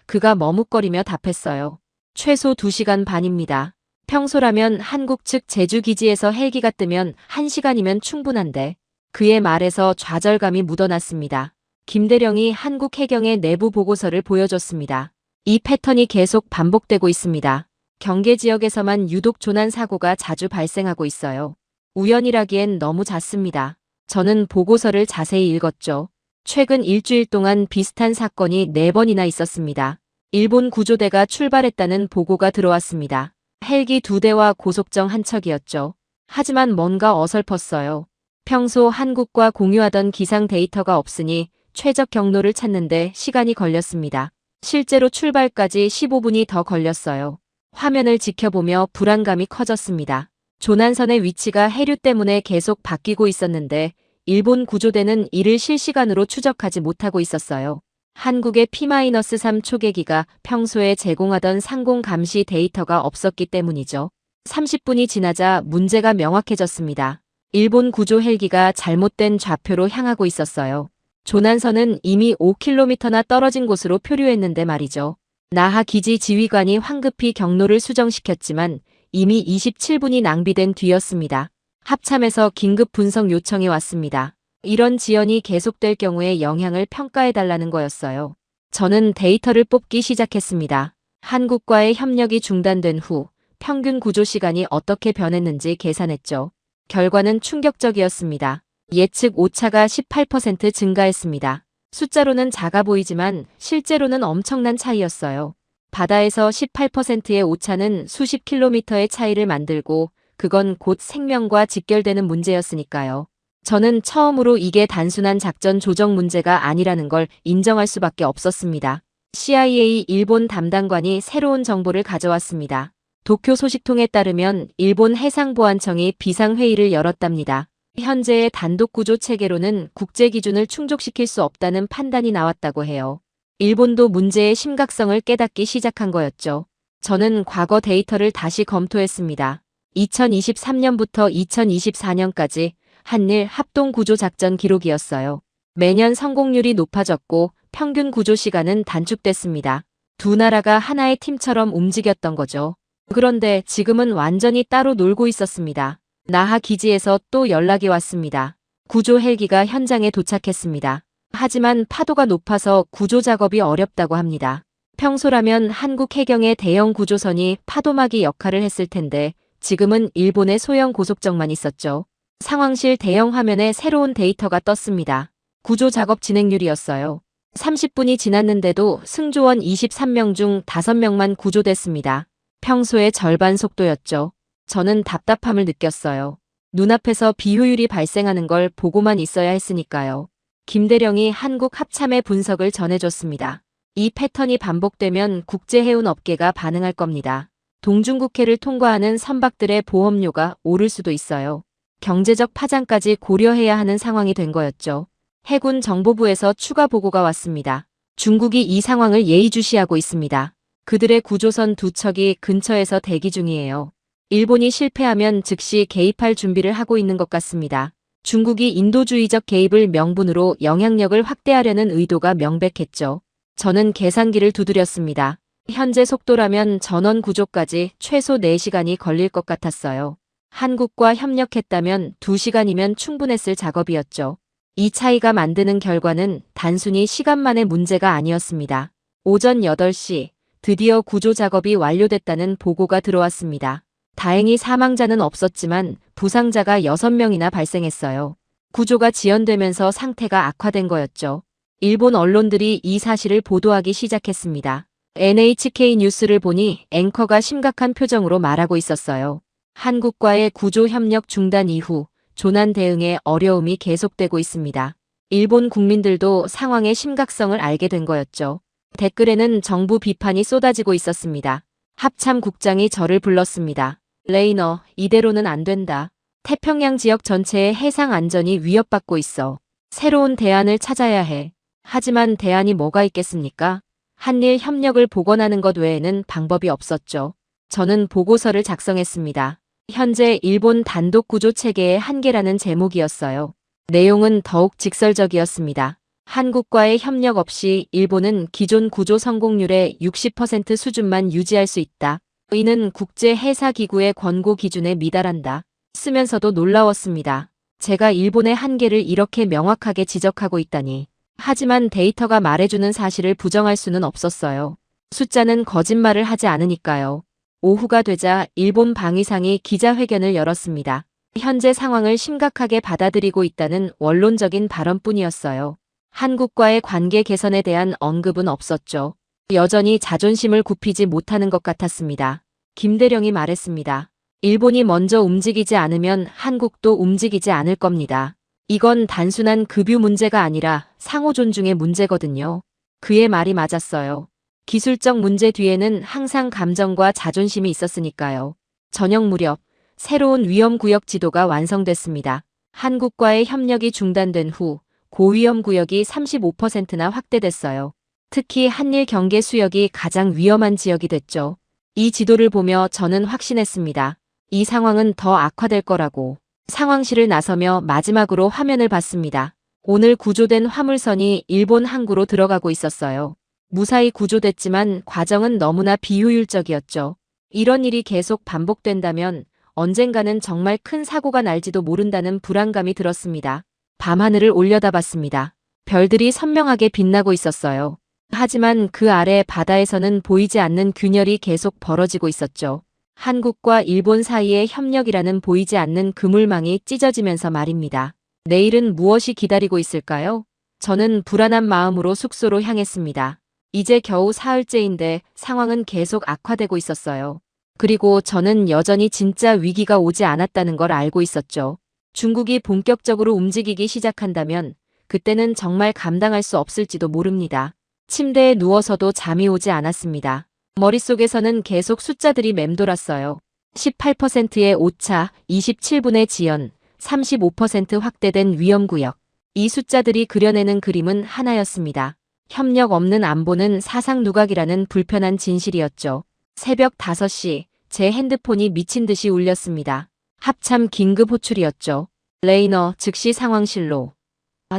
그가 머뭇거리며 답했어요. 최소 2시간 반입니다. 평소라면 한국 측 제주기지에서 헬기가 뜨면 1시간이면 충분한데 그의 말에서 좌절감이 묻어났습니다. 김대령이 한국 해경의 내부 보고서를 보여줬습니다. 이 패턴이 계속 반복되고 있습니다. 경계 지역에서만 유독 조난 사고가 자주 발생하고 있어요. 우연이라기엔 너무 잦습니다. 저는 보고서를 자세히 읽었죠. 최근 일주일 동안 비슷한 사건이 4번이나 있었습니다. 일본 구조대가 출발했다는 보고가 들어왔습니다. 헬기 2대와 고속정 한 척이었죠. 하지만 뭔가 어설펐어요. 평소 한국과 공유하던 기상 데이터가 없으니 최적 경로를 찾는데 시간이 걸렸습니다. 실제로 출발까지 15분이 더 걸렸어요. 화면을 지켜보며 불안감이 커졌습니다. 조난선의 위치가 해류 때문에 계속 바뀌고 있었는데 일본 구조대는 이를 실시간으로 추적하지 못하고 있었어요. 한국의 P-3 초계기가 평소에 제공하던 상공 감시 데이터가 없었기 때문이죠. 30분이 지나자 문제가 명확해졌습니다. 일본 구조 헬기가 잘못된 좌표로 향하고 있었어요. 조난선은 이미 5km나 떨어진 곳으로 표류했는데 말이죠. 나하 기지 지휘관이 황급히 경로를 수정시켰지만 이미 27분이 낭비된 뒤였습니다. 합참에서 긴급 분석 요청이 왔습니다. 이런 지연이 계속될 경우에 영향을 평가해달라는 거였어요. 저는 데이터를 뽑기 시작했습니다. 한국과의 협력이 중단된 후 평균 구조 시간이 어떻게 변했는지 계산했죠. 결과는 충격적이었습니다. 예측 오차가 18% 증가했습니다. 숫자로는 작아 보이지만 실제로는 엄청난 차이였어요. 바다에서 18%의 오차는 수십 킬로미터의 차이를 만들고 그건 곧 생명과 직결되는 문제였으니까요. 저는 처음으로 이게 단순한 작전 조정 문제가 아니라는 걸 인정할 수밖에 없었습니다. CIA 일본 담당관이 새로운 정보를 가져왔습니다. 도쿄 소식통에 따르면 일본 해상보안청이 비상회의를 열었답니다. 현재의 단독구조 체계로는 국제 기준을 충족시킬 수 없다는 판단이 나왔다고 해요. 일본도 문제의 심각성을 깨닫기 시작한 거였죠. 저는 과거 데이터를 다시 검토했습니다. 2023년부터 2024년까지 한일 합동구조작전 기록이었어요. 매년 성공률이 높아졌고 평균 구조 시간은 단축됐습니다. 두 나라가 하나의 팀처럼 움직였던 거죠. 그런데 지금은 완전히 따로 놀고 있었습니다. 나하 기지에서 또 연락이 왔습니다. 구조 헬기가 현장에 도착했습니다. 하지만 파도가 높아서 구조 작업이 어렵다고 합니다. 평소라면 한국 해경의 대형 구조선이 파도막이 역할을 했을 텐데 지금은 일본의 소형 고속정만 있었죠. 상황실 대형 화면에 새로운 데이터가 떴습니다. 구조 작업 진행률이었어요. 30분이 지났는데도 승조원 23명 중 5명만 구조됐습니다. 평소의 절반 속도였죠. 저는 답답함을 느꼈어요. 눈앞에서 비효율이 발생하는 걸 보고만 있어야 했으니까요. 김대령이 한국 합참의 분석을 전해줬습니다. 이 패턴이 반복되면 국제해운업계가 반응할 겁니다. 동중국해를 통과하는 선박들의 보험료가 오를 수도 있어요. 경제적 파장까지 고려해야 하는 상황이 된 거였죠. 해군 정보부에서 추가 보고가 왔습니다. 중국이 이 상황을 예의주시하고 있습니다. 그들의 구조선 2척이 근처에서 대기 중이에요. 일본이 실패하면 즉시 개입할 준비를 하고 있는 것 같습니다. 중국이 인도주의적 개입을 명분으로 영향력을 확대하려는 의도가 명백했죠. 저는 계산기를 두드렸습니다. 현재 속도라면 전원 구조까지 최소 4시간이 걸릴 것 같았어요. 한국과 협력했다면 2시간이면 충분했을 작업이었죠. 이 차이가 만드는 결과는 단순히 시간만의 문제가 아니었습니다. 오전 8시 드디어 구조 작업이 완료됐다는 보고가 들어왔습니다. 다행히 사망자는 없었지만 부상자가 6명이나 발생했어요. 구조가 지연되면서 상태가 악화된 거였죠. 일본 언론들이 이 사실을 보도하기 시작했습니다. NHK 뉴스를 보니 앵커가 심각한 표정으로 말하고 있었어요. 한국과의 구조 협력 중단 이후 조난 대응에 어려움이 계속되고 있습니다. 일본 국민들도 상황의 심각성을 알게 된 거였죠. 댓글에는 정부 비판이 쏟아지고 있었습니다. 합참 국장이 저를 불렀습니다. 레이너, 이대로는 안 된다. 태평양 지역 전체의 해상 안전이 위협받고 있어. 새로운 대안을 찾아야 해. 하지만 대안이 뭐가 있겠습니까? 한일 협력을 복원하는 것 외에는 방법이 없었죠. 저는 보고서를 작성했습니다. 현재 일본 단독 구조 체계의 한계라는 제목이었어요. 내용은 더욱 직설적이었습니다. 한국과의 협력 없이 일본은 기존 구조 성공률의 60% 수준만 유지할 수 있다. 이는 국제해사기구의 권고 기준에 미달한다. 쓰면서도 놀라웠습니다. 제가 일본의 한계를 이렇게 명확하게 지적하고 있다니. 하지만 데이터가 말해주는 사실을 부정할 수는 없었어요. 숫자는 거짓말을 하지 않으니까요. 오후가 되자 일본 방위상이 기자회견을 열었습니다. 현재 상황을 심각하게 받아들이고 있다는 원론적인 발언뿐이었어요. 한국과의 관계 개선에 대한 언급은 없었죠. 여전히 자존심을 굽히지 못하는 것 같았습니다. 김대령이 말했습니다. 일본이 먼저 움직이지 않으면 한국도 움직이지 않을 겁니다. 이건 단순한 급유 문제가 아니라 상호 존중의 문제거든요. 그의 말이 맞았어요. 기술적 문제 뒤에는 항상 감정과 자존심이 있었으니까요. 저녁 무렵 새로운 위험구역 지도가 완성됐습니다. 한국과의 협력이 중단된 후 고위험구역이 35%나 확대됐어요. 특히 한일 경계 수역이 가장 위험한 지역이 됐죠. 이 지도를 보며 저는 확신했습니다. 이 상황은 더 악화될 거라고. 상황실을 나서며 마지막으로 화면을 봤습니다. 오늘 구조된 화물선이 일본 항구로 들어가고 있었어요. 무사히 구조됐지만 과정은 너무나 비효율적이었죠. 이런 일이 계속 반복된다면 언젠가는 정말 큰 사고가 날지도 모른다는 불안감이 들었습니다. 밤하늘을 올려다봤습니다. 별들이 선명하게 빛나고 있었어요. 하지만 그 아래 바다에서는 보이지 않는 균열이 계속 벌어지고 있었죠. 한국과 일본 사이의 협력이라는 보이지 않는 그물망이 찢어지면서 말입니다. 내일은 무엇이 기다리고 있을까요? 저는 불안한 마음으로 숙소로 향했습니다. 이제 겨우 사흘째인데 상황은 계속 악화되고 있었어요. 그리고 저는 여전히 진짜 위기가 오지 않았다는 걸 알고 있었죠. 중국이 본격적으로 움직이기 시작한다면 그때는 정말 감당할 수 없을지도 모릅니다. 침대에 누워서도 잠이 오지 않았습니다. 머릿속에서는 계속 숫자들이 맴돌았어요. 18%의 오차, 27분의 지연, 35% 확대된 위험구역. 이 숫자들이 그려내는 그림은 하나였습니다. 협력 없는 안보는 사상 누각이라는 불편한 진실이었죠. 새벽 5시, 제 핸드폰이 미친 듯이 울렸습니다. 합참 긴급 호출이었죠. 레이너 즉시 상황실로.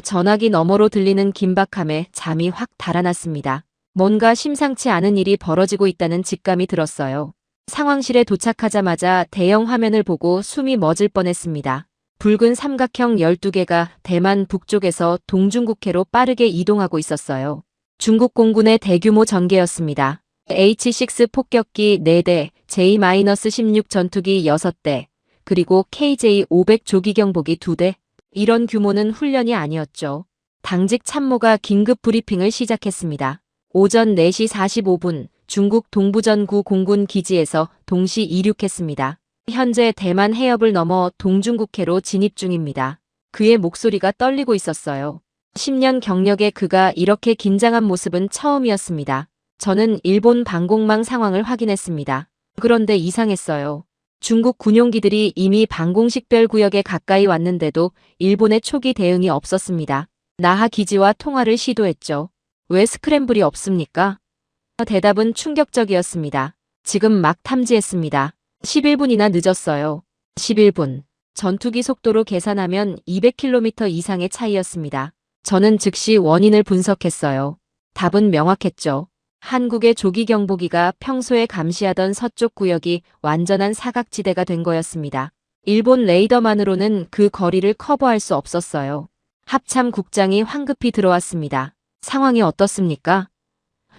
전화기 너머로 들리는 긴박함에 잠이 확 달아났습니다. 뭔가 심상치 않은 일이 벌어지고 있다는 직감이 들었어요. 상황실에 도착하자마자 대형 화면을 보고 숨이 멎을 뻔했습니다. 붉은 삼각형 12개가 대만 북쪽에서 동중국해로 빠르게 이동하고 있었어요. 중국 공군의 대규모 전개였습니다. H-6 폭격기 4대, J-16 전투기 6대, 그리고 KJ-500 조기경보기 2대. 이런 규모는 훈련이 아니었죠. 당직 참모가 긴급 브리핑을 시작했습니다. 오전 4시 45분 중국 동부전구 공군 기지에서 동시 이륙했습니다. 현재 대만 해협을 넘어 동중국해로 진입 중입니다. 그의 목소리가 떨리고 있었어요. 10년 경력의 그가 이렇게 긴장한 모습은 처음이었습니다. 저는 일본 방공망 상황을 확인했습니다. 그런데 이상했어요. 중국 군용기들이 이미 방공식별구역에 가까이 왔는데도 일본의 초기 대응이 없었습니다. 나하 기지와 통화를 시도했죠. 왜 스크램블이 없습니까? 대답은 충격적이었습니다. 지금 막 탐지했습니다. 11분이나 늦었어요. 11분. 전투기 속도로 계산하면 200km 이상의 차이였습니다. 저는 즉시 원인을 분석했어요. 답은 명확했죠. 한국의 조기경보기가 평소에 감시하던 서쪽 구역이 완전한 사각지대가 된 거였습니다. 일본 레이더만으로는 그 거리를 커버할 수 없었어요. 합참 국장이 황급히 들어왔습니다. 상황이 어떻습니까?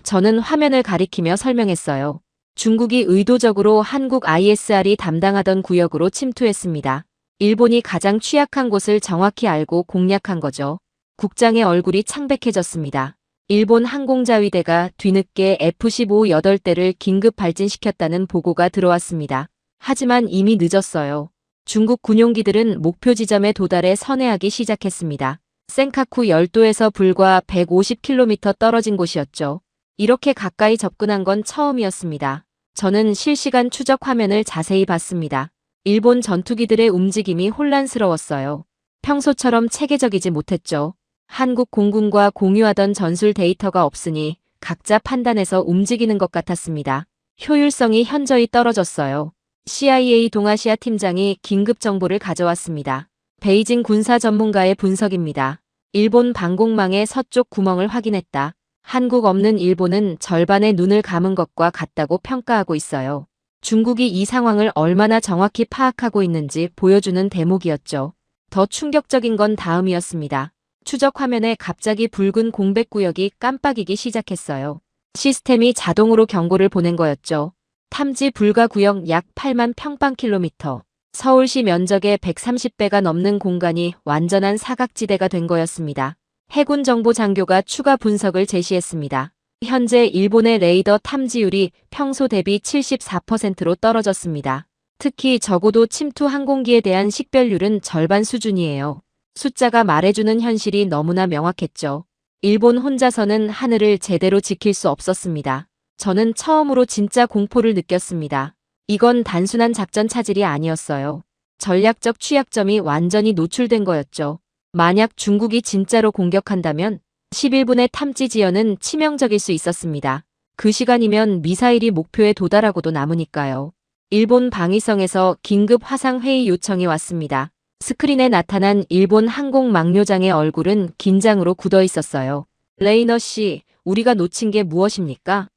저는 화면을 가리키며 설명했어요. 중국이 의도적으로 한국 ISR이 담당하던 구역으로 침투했습니다. 일본이 가장 취약한 곳을 정확히 알고 공략한 거죠. 국장의 얼굴이 창백해졌습니다. 일본 항공자위대가 뒤늦게 F-15 8대를 긴급 발진시켰다는 보고가 들어왔습니다. 하지만 이미 늦었어요. 중국 군용기들은 목표 지점에 도달해 선회하기 시작했습니다. 센카쿠 10도에서 불과 150km 떨어진 곳이었죠. 이렇게 가까이 접근한 건 처음이었습니다. 저는 실시간 추적 화면을 자세히 봤습니다. 일본 전투기들의 움직임이 혼란스러웠어요. 평소처럼 체계적이지 못했죠. 한국 공군과 공유하던 전술 데이터가 없으니 각자 판단해서 움직이는 것 같았습니다. 효율성이 현저히 떨어졌어요. CIA 동아시아 팀장이 긴급 정보를 가져왔습니다. 베이징 군사 전문가의 분석입니다. 일본 방공망의 서쪽 구멍을 확인했다. 한국 없는 일본은 절반의 눈을 감은 것과 같다고 평가하고 있어요. 중국이 이 상황을 얼마나 정확히 파악하고 있는지 보여주는 대목이었죠. 더 충격적인 건 다음이었습니다. 추적 화면에 갑자기 붉은 공백구역이 깜빡이기 시작했어요. 시스템이 자동으로 경고를 보낸 거였죠. 탐지 불가 구역 약 8만 평방킬로미터. 서울시 면적의 130배가 넘는 공간이 완전한 사각지대가 된 거였습니다. 해군 정보 장교가 추가 분석을 제시했습니다. 현재 일본의 레이더 탐지율이 평소 대비 74%로 떨어졌습니다. 특히 적어도 침투 항공기에 대한 식별률은 절반 수준이에요. 숫자가 말해주는 현실이 너무나 명확했죠. 일본 혼자서는 하늘을 제대로 지킬 수 없었습니다. 저는 처음으로 진짜 공포를 느꼈습니다. 이건 단순한 작전 차질이 아니었어요. 전략적 취약점이 완전히 노출된 거였죠. 만약 중국이 진짜로 공격한다면 11분의 탐지 지연은 치명적일 수 있었습니다. 그 시간이면 미사일이 목표에 도달하고도 남으니까요. 일본 방위성에서 긴급 화상회의 요청이 왔습니다. 스크린에 나타난 일본 항공망료장의 얼굴은 긴장으로 굳어 있었어요. 레이너 씨, 우리가 놓친 게 무엇입니까?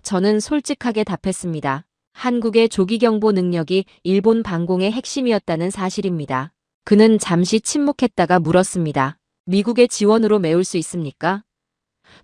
저는 솔직하게 답했습니다. 한국의 조기경보 능력이 일본 방공의 핵심이었다는 사실입니다. 그는 잠시 침묵했다가 물었습니다. 미국의 지원으로 메울 수 있습니까?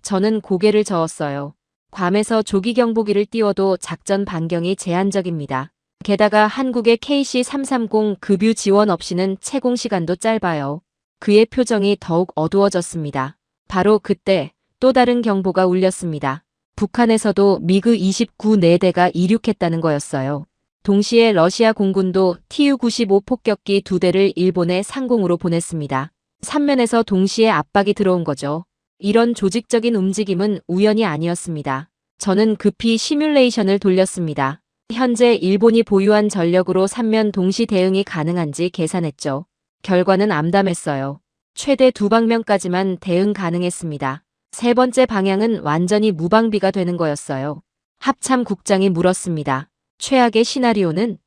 저는 고개를 저었어요. 괌에서 조기경보기를 띄워도 작전 반경이 제한적입니다. 게다가 한국의 KC-330 급유 지원 없이는 채공 시간도 짧아요. 그의 표정이 더욱 어두워졌습니다. 바로 그때 또 다른 경보가 울렸습니다. 북한에서도 미그 29 4대가 이륙했다는 거였어요. 동시에 러시아 공군도 Tu-95 폭격기 2대를 일본에 상공으로 보냈습니다. 삼면에서 동시에 압박이 들어온 거죠. 이런 조직적인 움직임은 우연이 아니었습니다. 저는 급히 시뮬레이션을 돌렸습니다. 현재 일본이 보유한 전력으로 삼면 동시 대응이 가능한지 계산했죠. 결과는 암담했어요. 최대 2방면까지만 대응 가능했습니다. 세 번째 방향은 완전히 무방비가 되는 거였어요. 합참 국장이 물었습니다. 최악의 시나리오는?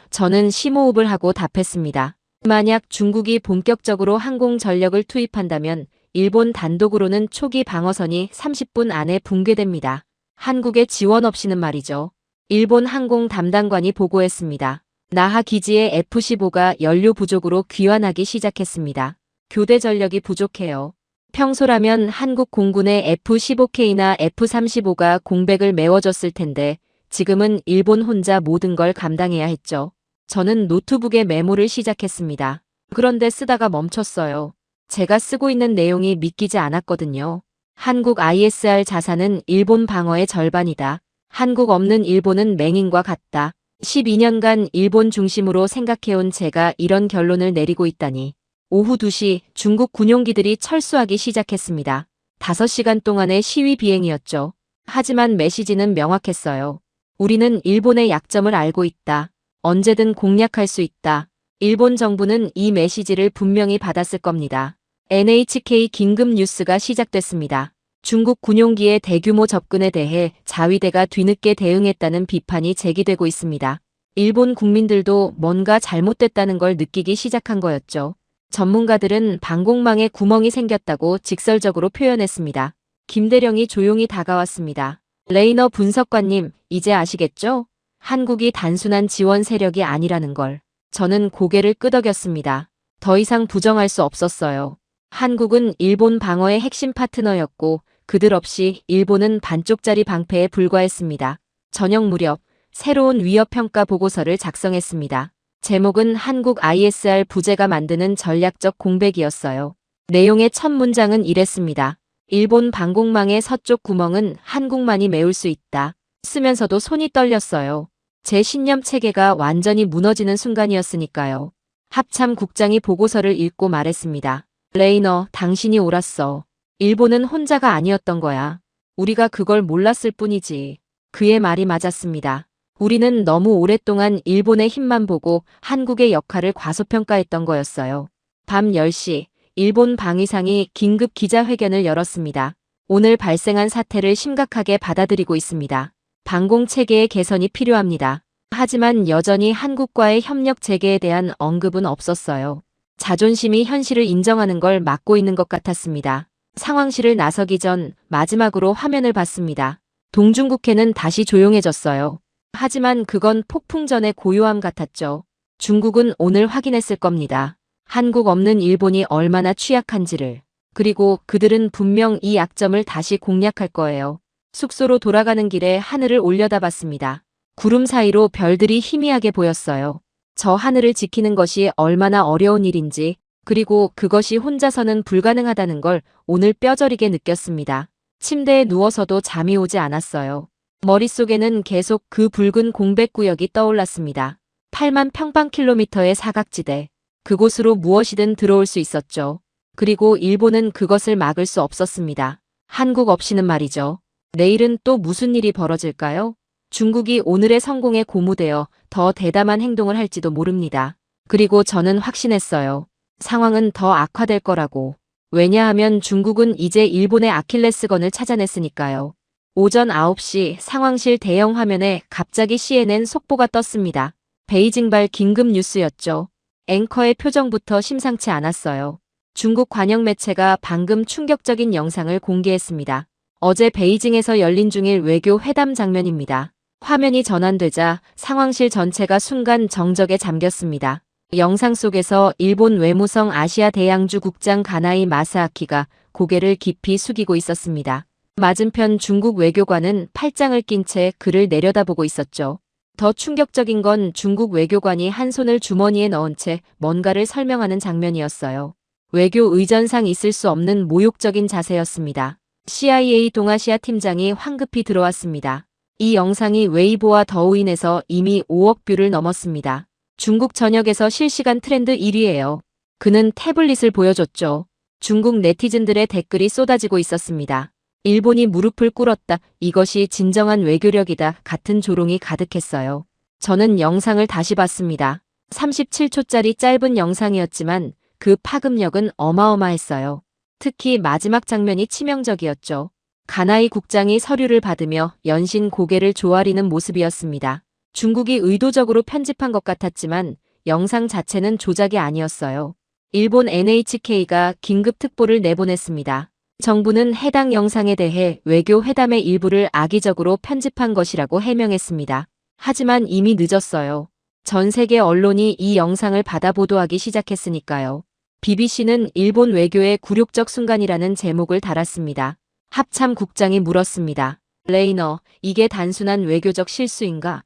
저는 심호흡을 하고 답했습니다. 만약 중국이 본격적으로 항공 전력을 투입한다면 일본 단독으로는 초기 방어선이 30분 안에 붕괴됩니다. 한국의 지원 없이는 말이죠. 일본 항공 담당관이 보고했습니다. 나하 기지의 F-15가 연료 부족으로 귀환하기 시작했습니다. 교대 전력이 부족해요. 평소라면 한국 공군의 F-15K나 F-35가 공백을 메워줬을 텐데 지금은 일본 혼자 모든 걸 감당해야 했죠. 저는 노트북에 메모를 시작했습니다. 그런데 쓰다가 멈췄어요. 제가 쓰고 있는 내용이 믿기지 않았거든요. 한국 ISR 자산은 일본 방어의 절반이다. 한국 없는 일본은 맹인과 같다. 12년간 일본 중심으로 생각해온 제가 이런 결론을 내리고 있다니. 오후 2시 중국 군용기들이 철수하기 시작했습니다. 5시간 동안의 시위 비행이었죠. 하지만 메시지는 명확했어요. 우리는 일본의 약점을 알고 있다. 언제든 공략할 수 있다. 일본 정부는 이 메시지를 분명히 받았을 겁니다. NHK 긴급 뉴스가 시작됐습니다. 중국 군용기의 대규모 접근에 대해 자위대가 뒤늦게 대응했다는 비판이 제기되고 있습니다. 일본 국민들도 뭔가 잘못됐다는 걸 느끼기 시작한 거였죠. 전문가들은 방공망에 구멍이 생겼다고 직설적으로 표현했습니다. 김대령이 조용히 다가왔습니다. 레이너 분석관님, 이제 아시겠죠? 한국이 단순한 지원 세력이 아니라는 걸. 저는 고개를 끄덕였습니다. 더 이상 부정할 수 없었어요. 한국은 일본 방어의 핵심 파트너였고 그들 없이 일본은 반쪽짜리 방패에 불과했습니다. 저녁 무렵 새로운 위협평가 보고서를 작성했습니다. 제목은 한국 ISR 부재가 만드는 전략적 공백이었어요. 내용의 첫 문장은 이랬습니다. 일본 방공망의 서쪽 구멍은 한국만이 메울 수 있다. 쓰면서도 손이 떨렸어요. 제 신념 체계가 완전히 무너지는 순간이었으니까요. 합참 국장이 보고서를 읽고 말했습니다. 레이너, 당신이 옳았어. 일본은 혼자가 아니었던 거야. 우리가 그걸 몰랐을 뿐이지. 그의 말이 맞았습니다. 우리는 너무 오랫동안 일본의 힘만 보고 한국의 역할을 과소평가했던 거였어요. 밤 10시, 일본 방위상이 긴급 기자회견을 열었습니다. 오늘 발생한 사태를 심각하게 받아들이고 있습니다. 방공 체계의 개선이 필요합니다. 하지만 여전히 한국과의 협력 재개에 대한 언급은 없었어요. 자존심이 현실을 인정하는 걸 막고 있는 것 같았습니다. 상황실을 나서기 전 마지막으로 화면을 봤습니다. 동중국해는 다시 조용해졌어요. 하지만 그건 폭풍 전의 고요함 같았죠. 중국은 오늘 확인했을 겁니다. 한국 없는 일본이 얼마나 취약한지를. 그리고 그들은 분명 이 약점을 다시 공략할 거예요. 숙소로 돌아가는 길에 하늘을 올려다봤습니다. 구름 사이로 별들이 희미하게 보였어요. 저 하늘을 지키는 것이 얼마나 어려운 일인지, 그리고 그것이 혼자서는 불가능하다는 걸 오늘 뼈저리게 느꼈습니다. 침대에 누워서도 잠이 오지 않았어요. 머릿속에는 계속 그 붉은 공백구역이 떠올랐습니다. 8만 평방킬로미터의 사각지대. 그곳으로 무엇이든 들어올 수 있었죠. 그리고 일본은 그것을 막을 수 없었습니다. 한국 없이는 말이죠. 내일은 또 무슨 일이 벌어질까요? 중국이 오늘의 성공에 고무되어 더 대담한 행동을 할지도 모릅니다. 그리고 저는 확신했어요. 상황은 더 악화될 거라고. 왜냐하면 중국은 이제 일본의 아킬레스건을 찾아냈으니까요. 오전 9시 상황실 대형 화면에 갑자기 CNN 속보가 떴습니다. 베이징발 긴급 뉴스였죠. 앵커의 표정부터 심상치 않았어요. 중국 관영 매체가 방금 충격적인 영상을 공개했습니다. 어제 베이징에서 열린 중일 외교 회담 장면입니다. 화면이 전환되자 상황실 전체가 순간 정적에 잠겼습니다. 영상 속에서 일본 외무성 아시아 대양주 국장 가나이 마사아키가 고개를 깊이 숙이고 있었습니다. 맞은편 중국 외교관은 팔짱을 낀 채 그를 내려다보고 있었죠. 더 충격적인 건 중국 외교관이 한 손을 주머니에 넣은 채 뭔가를 설명하는 장면이었어요. 외교 의전상 있을 수 없는 모욕적인 자세였습니다. CIA 동아시아 팀장이 황급히 들어왔습니다. 이 영상이 웨이보와 더우인에서 이미 5억 뷰를 넘었습니다. 중국 전역에서 실시간 트렌드 1위예요. 그는 태블릿을 보여줬죠. 중국 네티즌들의 댓글이 쏟아지고 있었습니다. 일본이 무릎을 꿇었다. 이것이 진정한 외교력이다. 같은 조롱이 가득했어요. 저는 영상을 다시 봤습니다. 37초짜리 짧은 영상이었지만 그 파급력은 어마어마했어요. 특히 마지막 장면이 치명적이었죠. 가나이 국장이 서류를 받으며 연신 고개를 조아리는 모습이었습니다. 중국이 의도적으로 편집한 것 같았지만 영상 자체는 조작이 아니었어요. 일본 NHK가 긴급 특보를 내보냈습니다. 정부는 해당 영상에 대해 외교 회담의 일부를 악의적으로 편집한 것이라고 해명했습니다. 하지만 이미 늦었어요. 전 세계 언론이 이 영상을 받아 보도하기 시작했으니까요. BBC는 일본 외교의 굴욕적 순간이라는 제목을 달았습니다. 합참 국장이 물었습니다. 레이너, 이게 단순한 외교적 실수인가?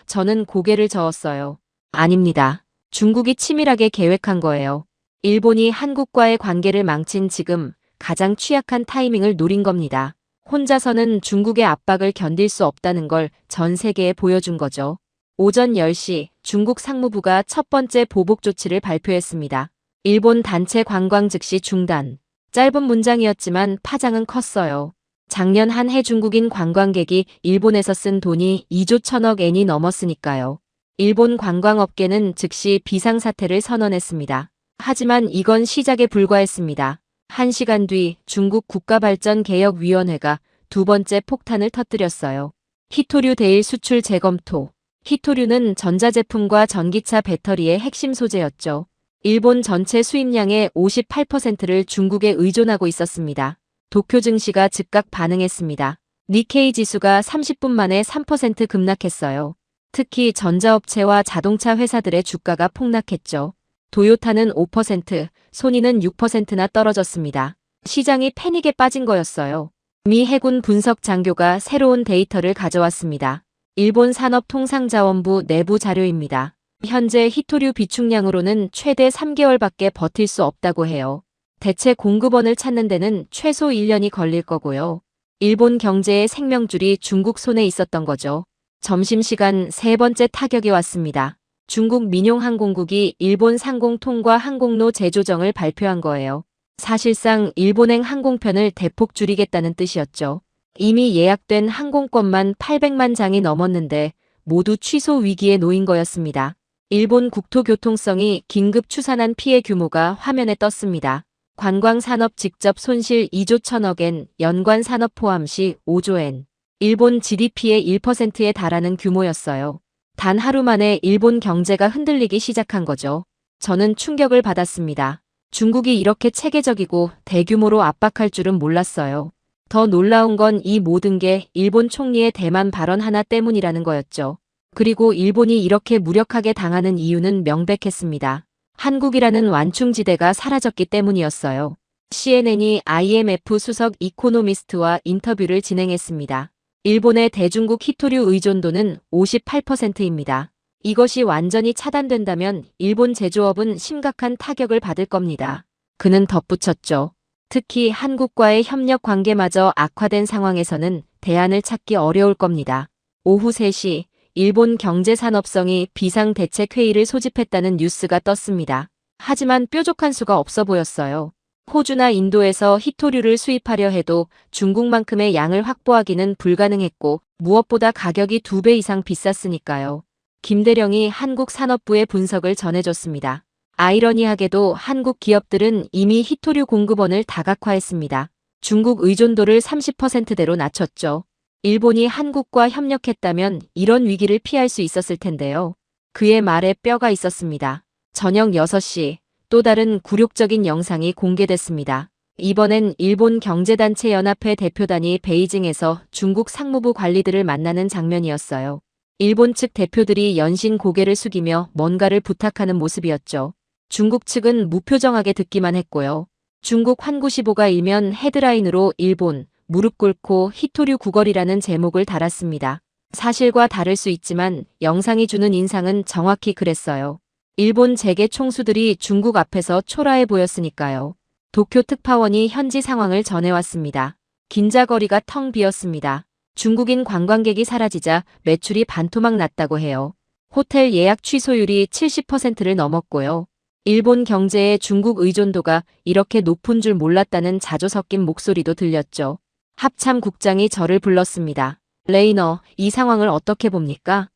저는 고개를 저었어요. 아닙니다. 중국이 치밀하게 계획한 거예요. 일본이 한국과의 관계를 망친 지금 가장 취약한 타이밍을 노린 겁니다. 혼자서는 중국의 압박을 견딜 수 없다는 걸 전 세계에 보여준 거죠. 오전 10시 중국 상무부가 첫 번째 보복 조치를 발표했습니다. 일본 단체 관광 즉시 중단. 짧은 문장이었지만 파장은 컸어요. 작년 한 해 중국인 관광객이 일본에서 쓴 돈이 2조 1천억 엔이 넘었으니까요. 일본 관광업계는 즉시 비상사태를 선언했습니다. 하지만 이건 시작에 불과했습니다. 1시간 뒤 중국 국가발전개혁위원회가 두 번째 폭탄을 터뜨렸어요. 히토류 대일 수출 재검토. 히토류는 전자제품과 전기차 배터리의 핵심 소재였죠. 일본 전체 수입량의 58%를 중국에 의존하고 있었습니다. 도쿄 증시가 즉각 반응했습니다. 니케이 지수가 30분 만에 3% 급락했어요. 특히 전자업체와 자동차 회사들의 주가가 폭락했죠. 도요타는 5%, 소니는 6%나 떨어졌습니다. 시장이 패닉에 빠진 거였어요. 미 해군 분석 장교가 새로운 데이터를 가져왔습니다. 일본 산업통상자원부 내부 자료입니다. 현재 히토류 비축량으로는 최대 3개월밖에 버틸 수 없다고 해요. 대체 공급원을 찾는 데는 최소 1년이 걸릴 거고요. 일본 경제의 생명줄이 중국 손에 있었던 거죠. 점심시간 세 번째 타격이 왔습니다. 중국 민용항공국이 일본 상공 통과 항공로 재조정을 발표한 거예요. 사실상 일본행 항공편을 대폭 줄이겠다는 뜻이었죠. 이미 예약된 항공권만 800만 장이 넘었는데 모두 취소 위기에 놓인 거였습니다. 일본 국토교통성이 긴급 추산한 피해 규모가 화면에 떴습니다. 관광산업 직접 손실 2조 1천억엔, 연관산업 포함 시 5조엔. 일본 GDP의 1%에 달하는 규모였어요. 단 하루 만에 일본 경제가 흔들리기 시작한 거죠. 저는 충격을 받았습니다. 중국이 이렇게 체계적이고 대규모로 압박할 줄은 몰랐어요. 더 놀라운 건 이 모든 게 일본 총리의 대만 발언 하나 때문이라는 거였죠. 그리고 일본이 이렇게 무력하게 당하는 이유는 명백했습니다. 한국이라는 완충지대가 사라졌기 때문이었어요. CNN이 IMF 수석 이코노미스트와 인터뷰를 진행했습니다. 일본의 대중국 히토류 의존도는 58%입니다. 이것이 완전히 차단된다면 일본 제조업은 심각한 타격을 받을 겁니다. 그는 덧붙였죠. 특히 한국과의 협력 관계마저 악화된 상황에서는 대안을 찾기 어려울 겁니다. 오후 3시 일본 경제산업성이 비상대책회의를 소집했다는 뉴스가 떴습니다. 하지만 뾰족한 수가 없어 보였어요. 호주나 인도에서 히토류를 수입하려 해도 중국만큼의 양을 확보하기는 불가능했고 무엇보다 가격이 2배 이상 비쌌으니까요. 김대령이 한국산업부의 분석을 전해줬습니다. 아이러니하게도 한국 기업들은 이미 히토류 공급원을 다각화했습니다. 중국 의존도를 30%대로 낮췄죠. 일본이 한국과 협력했다면 이런 위기를 피할 수 있었을 텐데요. 그의 말에 뼈가 있었습니다. 저녁 6시 또 다른 굴욕적인 영상이 공개됐습니다. 이번엔 일본 경제단체 연합회 대표단이 베이징에서 중국 상무부 관리들을 만나는 장면이었어요. 일본 측 대표들이 연신 고개를 숙이며 뭔가를 부탁하는 모습이었죠. 중국 측은 무표정하게 듣기만 했고요. 중국 환구시보가 일면 헤드라인으로 일본 무릎 꿇고 히토류 구걸이라는 제목을 달았습니다. 사실과 다를 수 있지만 영상이 주는 인상은 정확히 그랬어요. 일본 재계 총수들이 중국 앞에서 초라해 보였으니까요. 도쿄 특파원이 현지 상황을 전해왔습니다. 긴자거리가 텅 비었습니다. 중국인 관광객이 사라지자 매출이 반토막 났다고 해요. 호텔 예약 취소율이 70%를 넘었고요. 일본 경제의 중국 의존도가 이렇게 높은 줄 몰랐다는 자조 섞인 목소리도 들렸죠. 합참 국장이 저를 불렀습니다. 레이너, 이 상황을 어떻게 봅니까?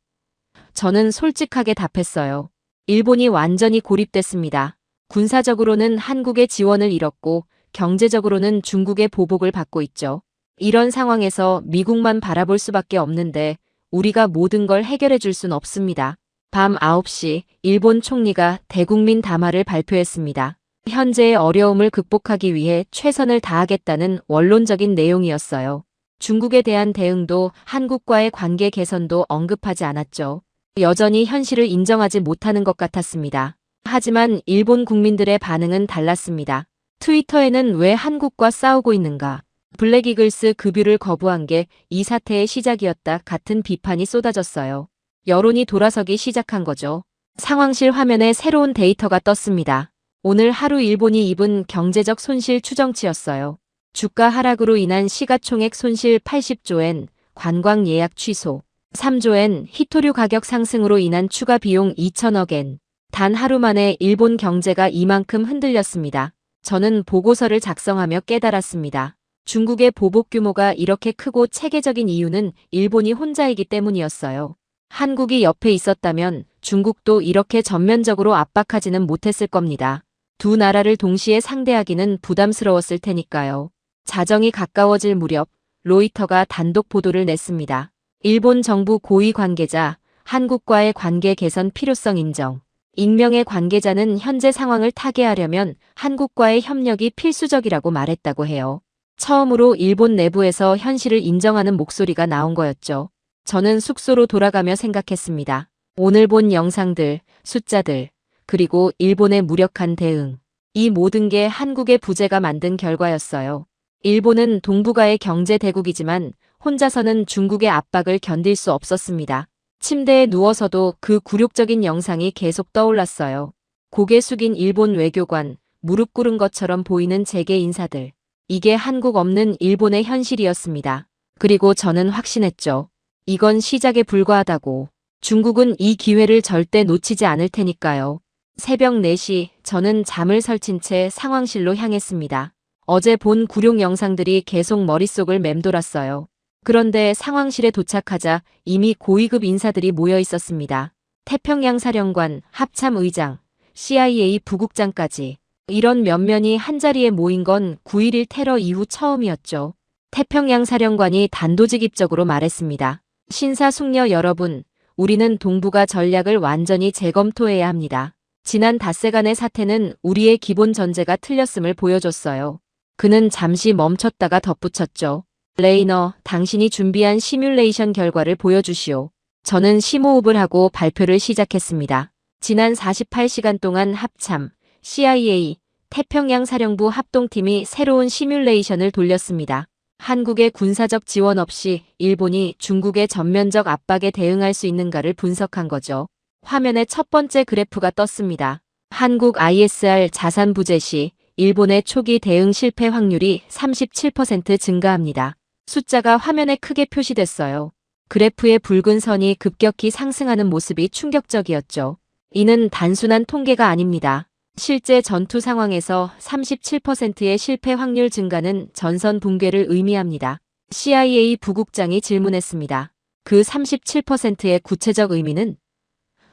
저는 솔직하게 답했어요. 일본이 완전히 고립됐습니다. 군사적으로는 한국의 지원을 잃었고 경제적으로는 중국의 보복을 받고 있죠. 이런 상황에서 미국만 바라볼 수밖에 없는데 우리가 모든 걸 해결해 줄 순 없습니다. 밤 9시 일본 총리가 대국민 담화를 발표했습니다. 현재의 어려움을 극복하기 위해 최선을 다하겠다는 원론적인 내용이었어요. 중국에 대한 대응도 한국과의 관계 개선도 언급하지 않았죠. 여전히 현실을 인정하지 못하는 것 같았습니다. 하지만 일본 국민들의 반응은 달랐습니다. 트위터에는 왜 한국과 싸우고 있는가? 블랙이글스 급유를 거부한 게 이 사태의 시작이었다 같은 비판이 쏟아졌어요. 여론이 돌아서기 시작한 거죠. 상황실 화면에 새로운 데이터가 떴습니다. 오늘 하루 일본이 입은 경제적 손실 추정치였어요. 주가 하락으로 인한 시가총액 손실 80조엔, 관광 예약 취소, 3조엔, 히토류 가격 상승으로 인한 추가 비용 2천억엔. 단 하루 만에 일본 경제가 이만큼 흔들렸습니다. 저는 보고서를 작성하며 깨달았습니다. 중국의 보복 규모가 이렇게 크고 체계적인 이유는 일본이 혼자이기 때문이었어요. 한국이 옆에 있었다면 중국도 이렇게 전면적으로 압박하지는 못했을 겁니다. 두 나라를 동시에 상대하기는 부담스러웠을 테니까요. 자정이 가까워질 무렵 로이터가 단독 보도를 냈습니다. 일본 정부 고위 관계자, 한국과의 관계 개선 필요성 인정. 익명의 관계자는 현재 상황을 타개하려면 한국과의 협력이 필수적이라고 말했다고 해요. 처음으로 일본 내부에서 현실을 인정하는 목소리가 나온 거였죠. 저는 숙소로 돌아가며 생각했습니다. 오늘 본 영상들, 숫자들, 그리고 일본의 무력한 대응. 이 모든 게 한국의 부재가 만든 결과였어요. 일본은 동북아의 경제 대국이지만 혼자서는 중국의 압박을 견딜 수 없었습니다. 침대에 누워서도 그 굴욕적인 영상이 계속 떠올랐어요. 고개 숙인 일본 외교관, 무릎 꿇은 것처럼 보이는 재계 인사들. 이게 한국 없는 일본의 현실이었습니다. 그리고 저는 확신했죠. 이건 시작에 불과하다고. 중국은 이 기회를 절대 놓치지 않을 테니까요. 새벽 4시 저는 잠을 설친 채 상황실로 향했습니다. 어제 본 굴욕 영상들이 계속 머릿속을 맴돌았어요. 그런데 상황실에 도착하자 이미 고위급 인사들이 모여 있었습니다. 태평양 사령관, 합참 의장, CIA 부국장까지. 이런 면면이 한자리에 모인 건 9.11 테러 이후 처음이었죠. 태평양 사령관이 단도직입적으로 말했습니다. 신사숙녀 여러분, 우리는 동북아 전략을 완전히 재검토해야 합니다. 지난 닷새간의 사태는 우리의 기본 전제가 틀렸음을 보여줬어요. 그는 잠시 멈췄다가 덧붙였죠. 레이너, 당신이 준비한 시뮬레이션 결과를 보여주시오. 저는 심호흡을 하고 발표를 시작했습니다. 지난 48시간 동안 합참, CIA, 태평양 사령부 합동팀이 새로운 시뮬레이션을 돌렸습니다. 한국의 군사적 지원 없이 일본이 중국의 전면적 압박에 대응할 수 있는가를 분석한 거죠. 화면에 첫 번째 그래프가 떴습니다. 한국 ISR 자산 부재 시 일본의 초기 대응 실패 확률이 37% 증가합니다. 숫자가 화면에 크게 표시됐어요. 그래프의 붉은 선이 급격히 상승하는 모습이 충격적이었죠. 이는 단순한 통계가 아닙니다. 실제 전투 상황에서 37%의 실패 확률 증가는 전선 붕괴를 의미합니다. CIA 부국장이 질문했습니다. 그 37%의 구체적 의미는?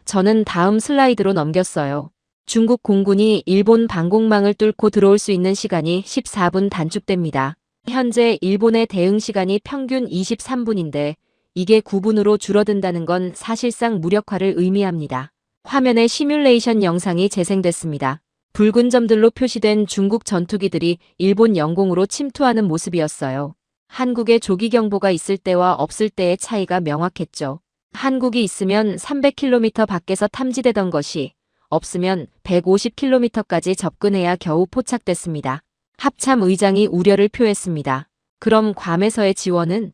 저는 다음 슬라이드로 넘겼어요. 중국 공군이 일본 방공망을 뚫고 들어올 수 있는 시간이 14분 단축됩니다. 현재 일본의 대응 시간이 평균 23분인데 이게 9분으로 줄어든다는 건 사실상 무력화를 의미합니다. 화면에 시뮬레이션 영상이 재생됐습니다. 붉은 점들로 표시된 중국 전투기들이 일본 영공으로 침투하는 모습이었어요. 한국에 조기경보가 있을 때와 없을 때의 차이가 명확했죠. 한국이 있으면 300km 밖에서 탐지되던 것이 없으면 150km까지 접근해야 겨우 포착됐습니다. 합참 의장이 우려를 표했습니다. 그럼 괌에서의 지원은?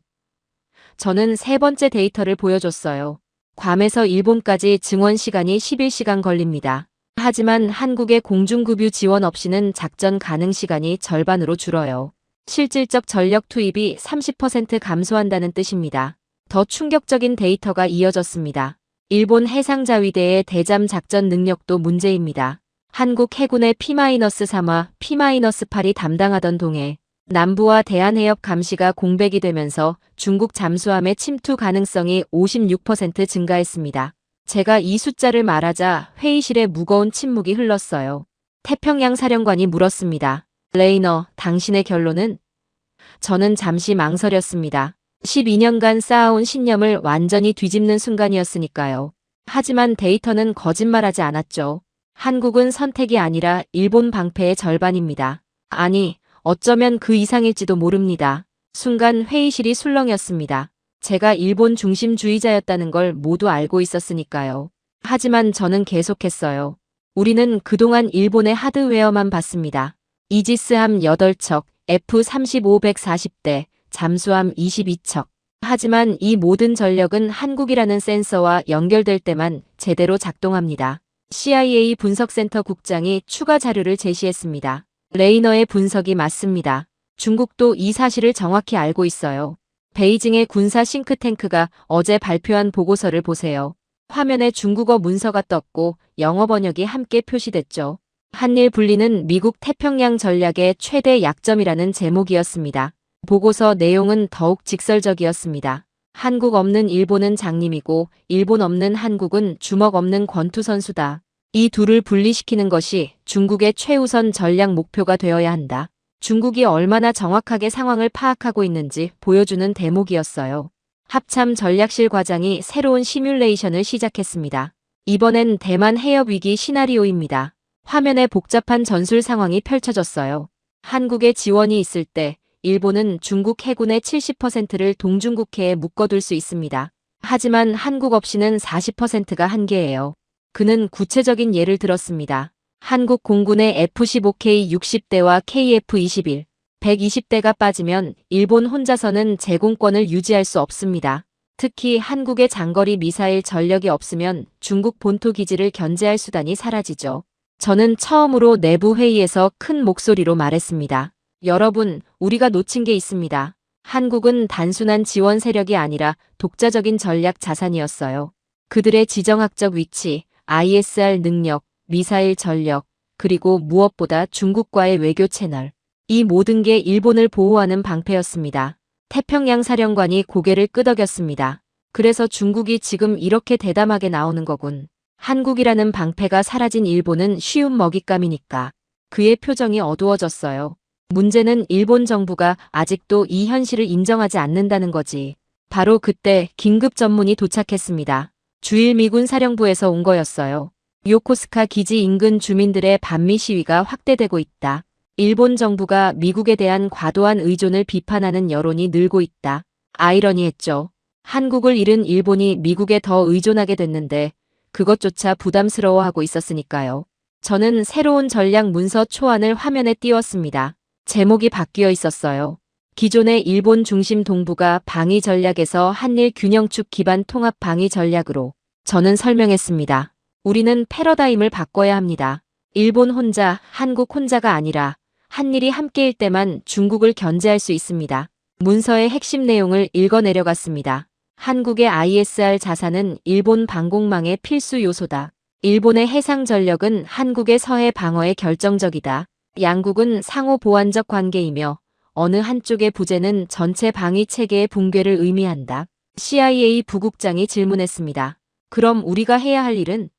저는 세 번째 데이터를 보여줬어요. 괌에서 일본까지 증원 시간이 11시간 걸립니다. 하지만 한국의 공중급유 지원 없이는 작전 가능 시간이 절반으로 줄어요. 실질적 전력 투입이 30% 감소한다는 뜻입니다. 더 충격적인 데이터가 이어졌습니다. 일본 해상자위대의 대잠 작전 능력도 문제입니다. 한국 해군의 P-3와 P-8이 담당하던 동해 남부와 대한해협 감시가 공백이 되면서 중국 잠수함의 침투 가능성이 56% 증가했습니다. 제가 이 숫자를 말하자 회의실에 무거운 침묵이 흘렀어요. 태평양 사령관이 물었습니다. 레이너, 당신의 결론은? 저는 잠시 망설였습니다. 12년간 쌓아온 신념을 완전히 뒤집는 순간이었으니까요. 하지만 데이터는 거짓말하지 않았죠. 한국은 선택이 아니라 일본 방패의 절반입니다. 아니, 어쩌면 그 이상일지도 모릅니다. 순간 회의실이 술렁였습니다. 제가 일본 중심주의자였다는 걸 모두 알고 있었으니까요. 하지만 저는 계속했어요. 우리는 그동안 일본의 하드웨어만 봤습니다. 이지스함 8척, F-35-140대, 잠수함 22척. 하지만 이 모든 전력은 한국이라는 센서와 연결될 때만 제대로 작동합니다. CIA 분석센터 국장이 추가 자료를 제시했습니다. 레이너의 분석이 맞습니다. 중국도 이 사실을 정확히 알고 있어요. 베이징의 군사 싱크탱크가 어제 발표한 보고서를 보세요. 화면에 중국어 문서가 떴고 영어 번역이 함께 표시됐죠. 한일 분리는 미국 태평양 전략의 최대 약점이라는 제목이었습니다. 보고서 내용은 더욱 직설적이었습니다. 한국 없는 일본은 장님이고 일본 없는 한국은 주먹 없는 권투선수다. 이 둘을 분리시키는 것이 중국의 최우선 전략 목표가 되어야 한다. 중국이 얼마나 정확하게 상황을 파악하고 있는지 보여주는 대목이었어요. 합참 전략실 과장이 새로운 시뮬레이션을 시작했습니다. 이번엔 대만 해협 위기 시나리오입니다. 화면에 복잡한 전술 상황이 펼쳐졌어요. 한국의 지원이 있을 때 일본은 중국 해군의 70%를 동중국해에 묶어둘 수 있습니다. 하지만 한국 없이는 40%가 한계예요. 그는 구체적인 예를 들었습니다. 한국 공군의 F-15K 60대와 KF-21, 120대가 빠지면 일본 혼자서는 제공권을 유지할 수 없습니다. 특히 한국의 장거리 미사일 전력이 없으면 중국 본토 기지를 견제할 수단이 사라지죠. 저는 처음으로 내부 회의에서 큰 목소리로 말했습니다. 여러분, 우리가 놓친 게 있습니다. 한국은 단순한 지원 세력이 아니라 독자적인 전략 자산이었어요. 그들의 지정학적 위치, ISR 능력, 미사일 전력, 그리고 무엇보다 중국과의 외교 채널. 이 모든 게 일본을 보호하는 방패였습니다. 태평양 사령관이 고개를 끄덕였습니다. 그래서 중국이 지금 이렇게 대담하게 나오는 거군. 한국이라는 방패가 사라진 일본은 쉬운 먹잇감이니까. 그의 표정이 어두워졌어요. 문제는 일본 정부가 아직도 이 현실을 인정하지 않는다는 거지. 바로 그때 긴급 전문이 도착했습니다. 주일미군 사령부에서 온 거였어요. 요코스카 기지 인근 주민들의 반미 시위가 확대되고 있다. 일본 정부가 미국에 대한 과도한 의존을 비판하는 여론이 늘고 있다. 아이러니했죠. 한국을 잃은 일본이 미국에 더 의존하게 됐는데 그것조차 부담스러워하고 있었으니까요. 저는 새로운 전략 문서 초안을 화면에 띄웠습니다. 제목이 바뀌어 있었어요. 기존의 일본 중심 동북아 방위 전략에서 한일 균형축 기반 통합 방위 전략으로 저는 설명했습니다. 우리는 패러다임을 바꿔야 합니다. 일본 혼자, 한국 혼자가 아니라 한일이 함께일 때만 중국을 견제할 수 있습니다. 문서의 핵심 내용을 읽어 내려갔습니다. 한국의 ISR 자산은 일본 방공망의 필수 요소다. 일본의 해상 전력은 한국의 서해 방어에 결정적이다. 양국은 상호 보완적 관계이며 어느 한쪽의 부재는 전체 방위 체계의 붕괴를 의미한다. CIA 부국장이 질문했습니다. 그럼 우리가 해야 할 일은?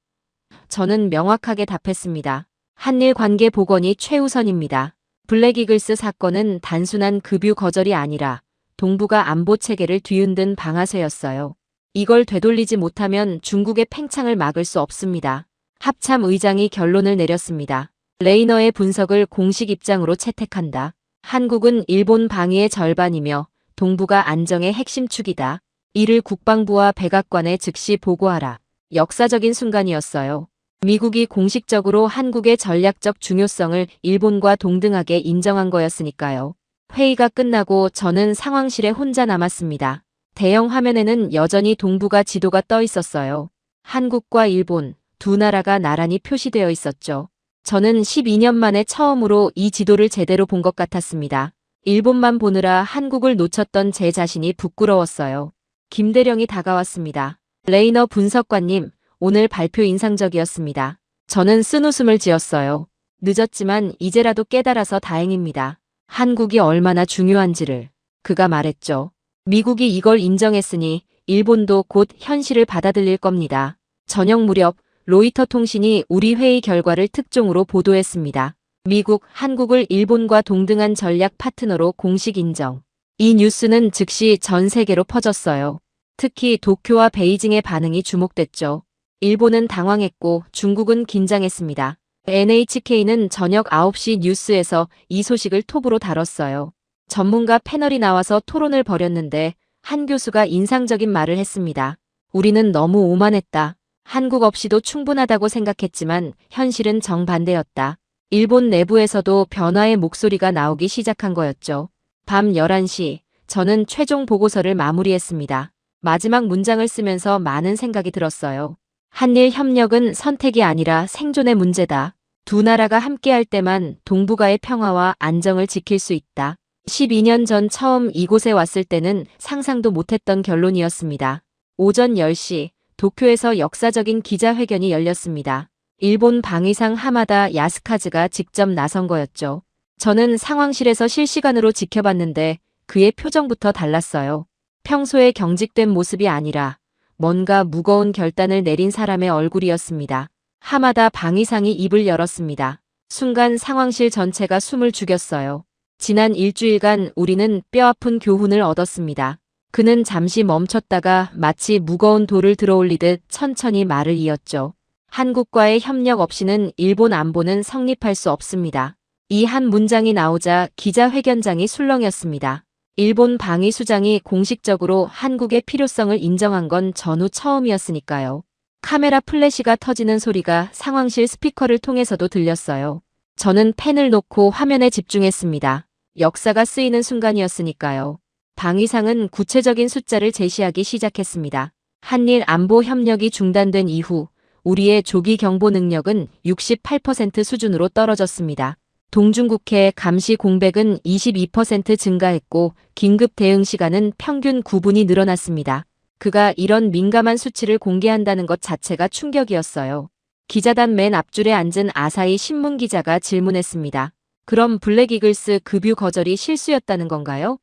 저는 명확하게 답했습니다. 한일 관계 복원이 최우선입니다. 블랙이글스 사건은 단순한 급유 거절이 아니라 동북아 안보 체계를 뒤흔든 방아쇠였어요. 이걸 되돌리지 못하면 중국의 팽창을 막을 수 없습니다. 합참 의장이 결론을 내렸습니다. 레이너의 분석을 공식 입장으로 채택한다. 한국은 일본 방위의 절반이며 동북아 안정의 핵심 축이다. 이를 국방부와 백악관에 즉시 보고하라. 역사적인 순간이었어요. 미국이 공식적으로 한국의 전략적 중요성을 일본과 동등하게 인정한 거였으니까요. 회의가 끝나고 저는 상황실에 혼자 남았습니다. 대형 화면에는 여전히 동북아 지도가 떠 있었어요. 한국과 일본 두 나라가 나란히 표시되어 있었죠. 저는 12년 만에 처음으로 이 지도를 제대로 본 것 같았습니다. 일본만 보느라 한국을 놓쳤던 제 자신이 부끄러웠어요. 김대령이 다가왔습니다. 레이너 분석관님, 오늘 발표 인상적이었습니다. 저는 쓴웃음을 지었어요. 늦었지만 이제라도 깨달아서 다행입니다. 한국이 얼마나 중요한지를. 그가 말했죠. 미국이 이걸 인정했으니 일본도 곧 현실을 받아들일 겁니다. 저녁 무렵 로이터 통신이 우리 회의 결과를 특종으로 보도했습니다. 미국, 한국을 일본과 동등한 전략 파트너로 공식 인정. 이 뉴스는 즉시 전 세계로 퍼졌어요. 특히 도쿄와 베이징의 반응이 주목됐죠. 일본은 당황했고 중국은 긴장했습니다. NHK는 저녁 9시 뉴스에서 이 소식을 톱으로 다뤘어요. 전문가 패널이 나와서 토론을 벌였는데 한 교수가 인상적인 말을 했습니다. 우리는 너무 오만했다. 한국 없이도 충분하다고 생각했지만 현실은 정반대였다. 일본 내부에서도 변화의 목소리가 나오기 시작한 거였죠. 밤 11시, 저는 최종 보고서를 마무리했습니다. 마지막 문장을 쓰면서 많은 생각이 들었어요. 한일 협력은 선택이 아니라 생존의 문제다. 두 나라가 함께할 때만 동북아의 평화와 안정을 지킬 수 있다. 12년 전 처음 이곳에 왔을 때는 상상도 못했던 결론이었습니다. 오전 10시, 도쿄에서 역사적인 기자회견이 열렸습니다. 일본 방위상 하마다 야스카즈가 직접 나선 거였죠. 저는 상황실에서 실시간으로 지켜봤는데 그의 표정부터 달랐어요. 평소에 경직된 모습이 아니라 뭔가 무거운 결단을 내린 사람의 얼굴이었습니다. 하마다 방위상이 입을 열었습니다. 순간 상황실 전체가 숨을 죽였어요. 지난 일주일간 우리는 뼈아픈 교훈을 얻었습니다. 그는 잠시 멈췄다가 마치 무거운 돌을 들어올리듯 천천히 말을 이었죠. 한국과의 협력 없이는 일본 안보는 성립할 수 없습니다. 이 한 문장이 나오자 기자회견장이 술렁였습니다. 일본 방위수장이 공식적으로 한국의 필요성을 인정한 건 전후 처음이었으니까요. 카메라 플래시가 터지는 소리가 상황실 스피커를 통해서도 들렸어요. 저는 펜을 놓고 화면에 집중했습니다. 역사가 쓰이는 순간이었으니까요. 방위상은 구체적인 숫자를 제시하기 시작했습니다. 한일 안보 협력이 중단된 이후 우리의 조기 경보 능력은 68% 수준으로 떨어졌습니다. 동중국해 감시 공백은 22% 증가했고 긴급 대응 시간은 평균 9분이 늘어났습니다. 그가 이런 민감한 수치를 공개한다는 것 자체가 충격이었어요. 기자단 맨 앞줄에 앉은 아사히 신문 기자가 질문했습니다. 그럼 블랙이글스 급유 거절이 실수였다는 건가요?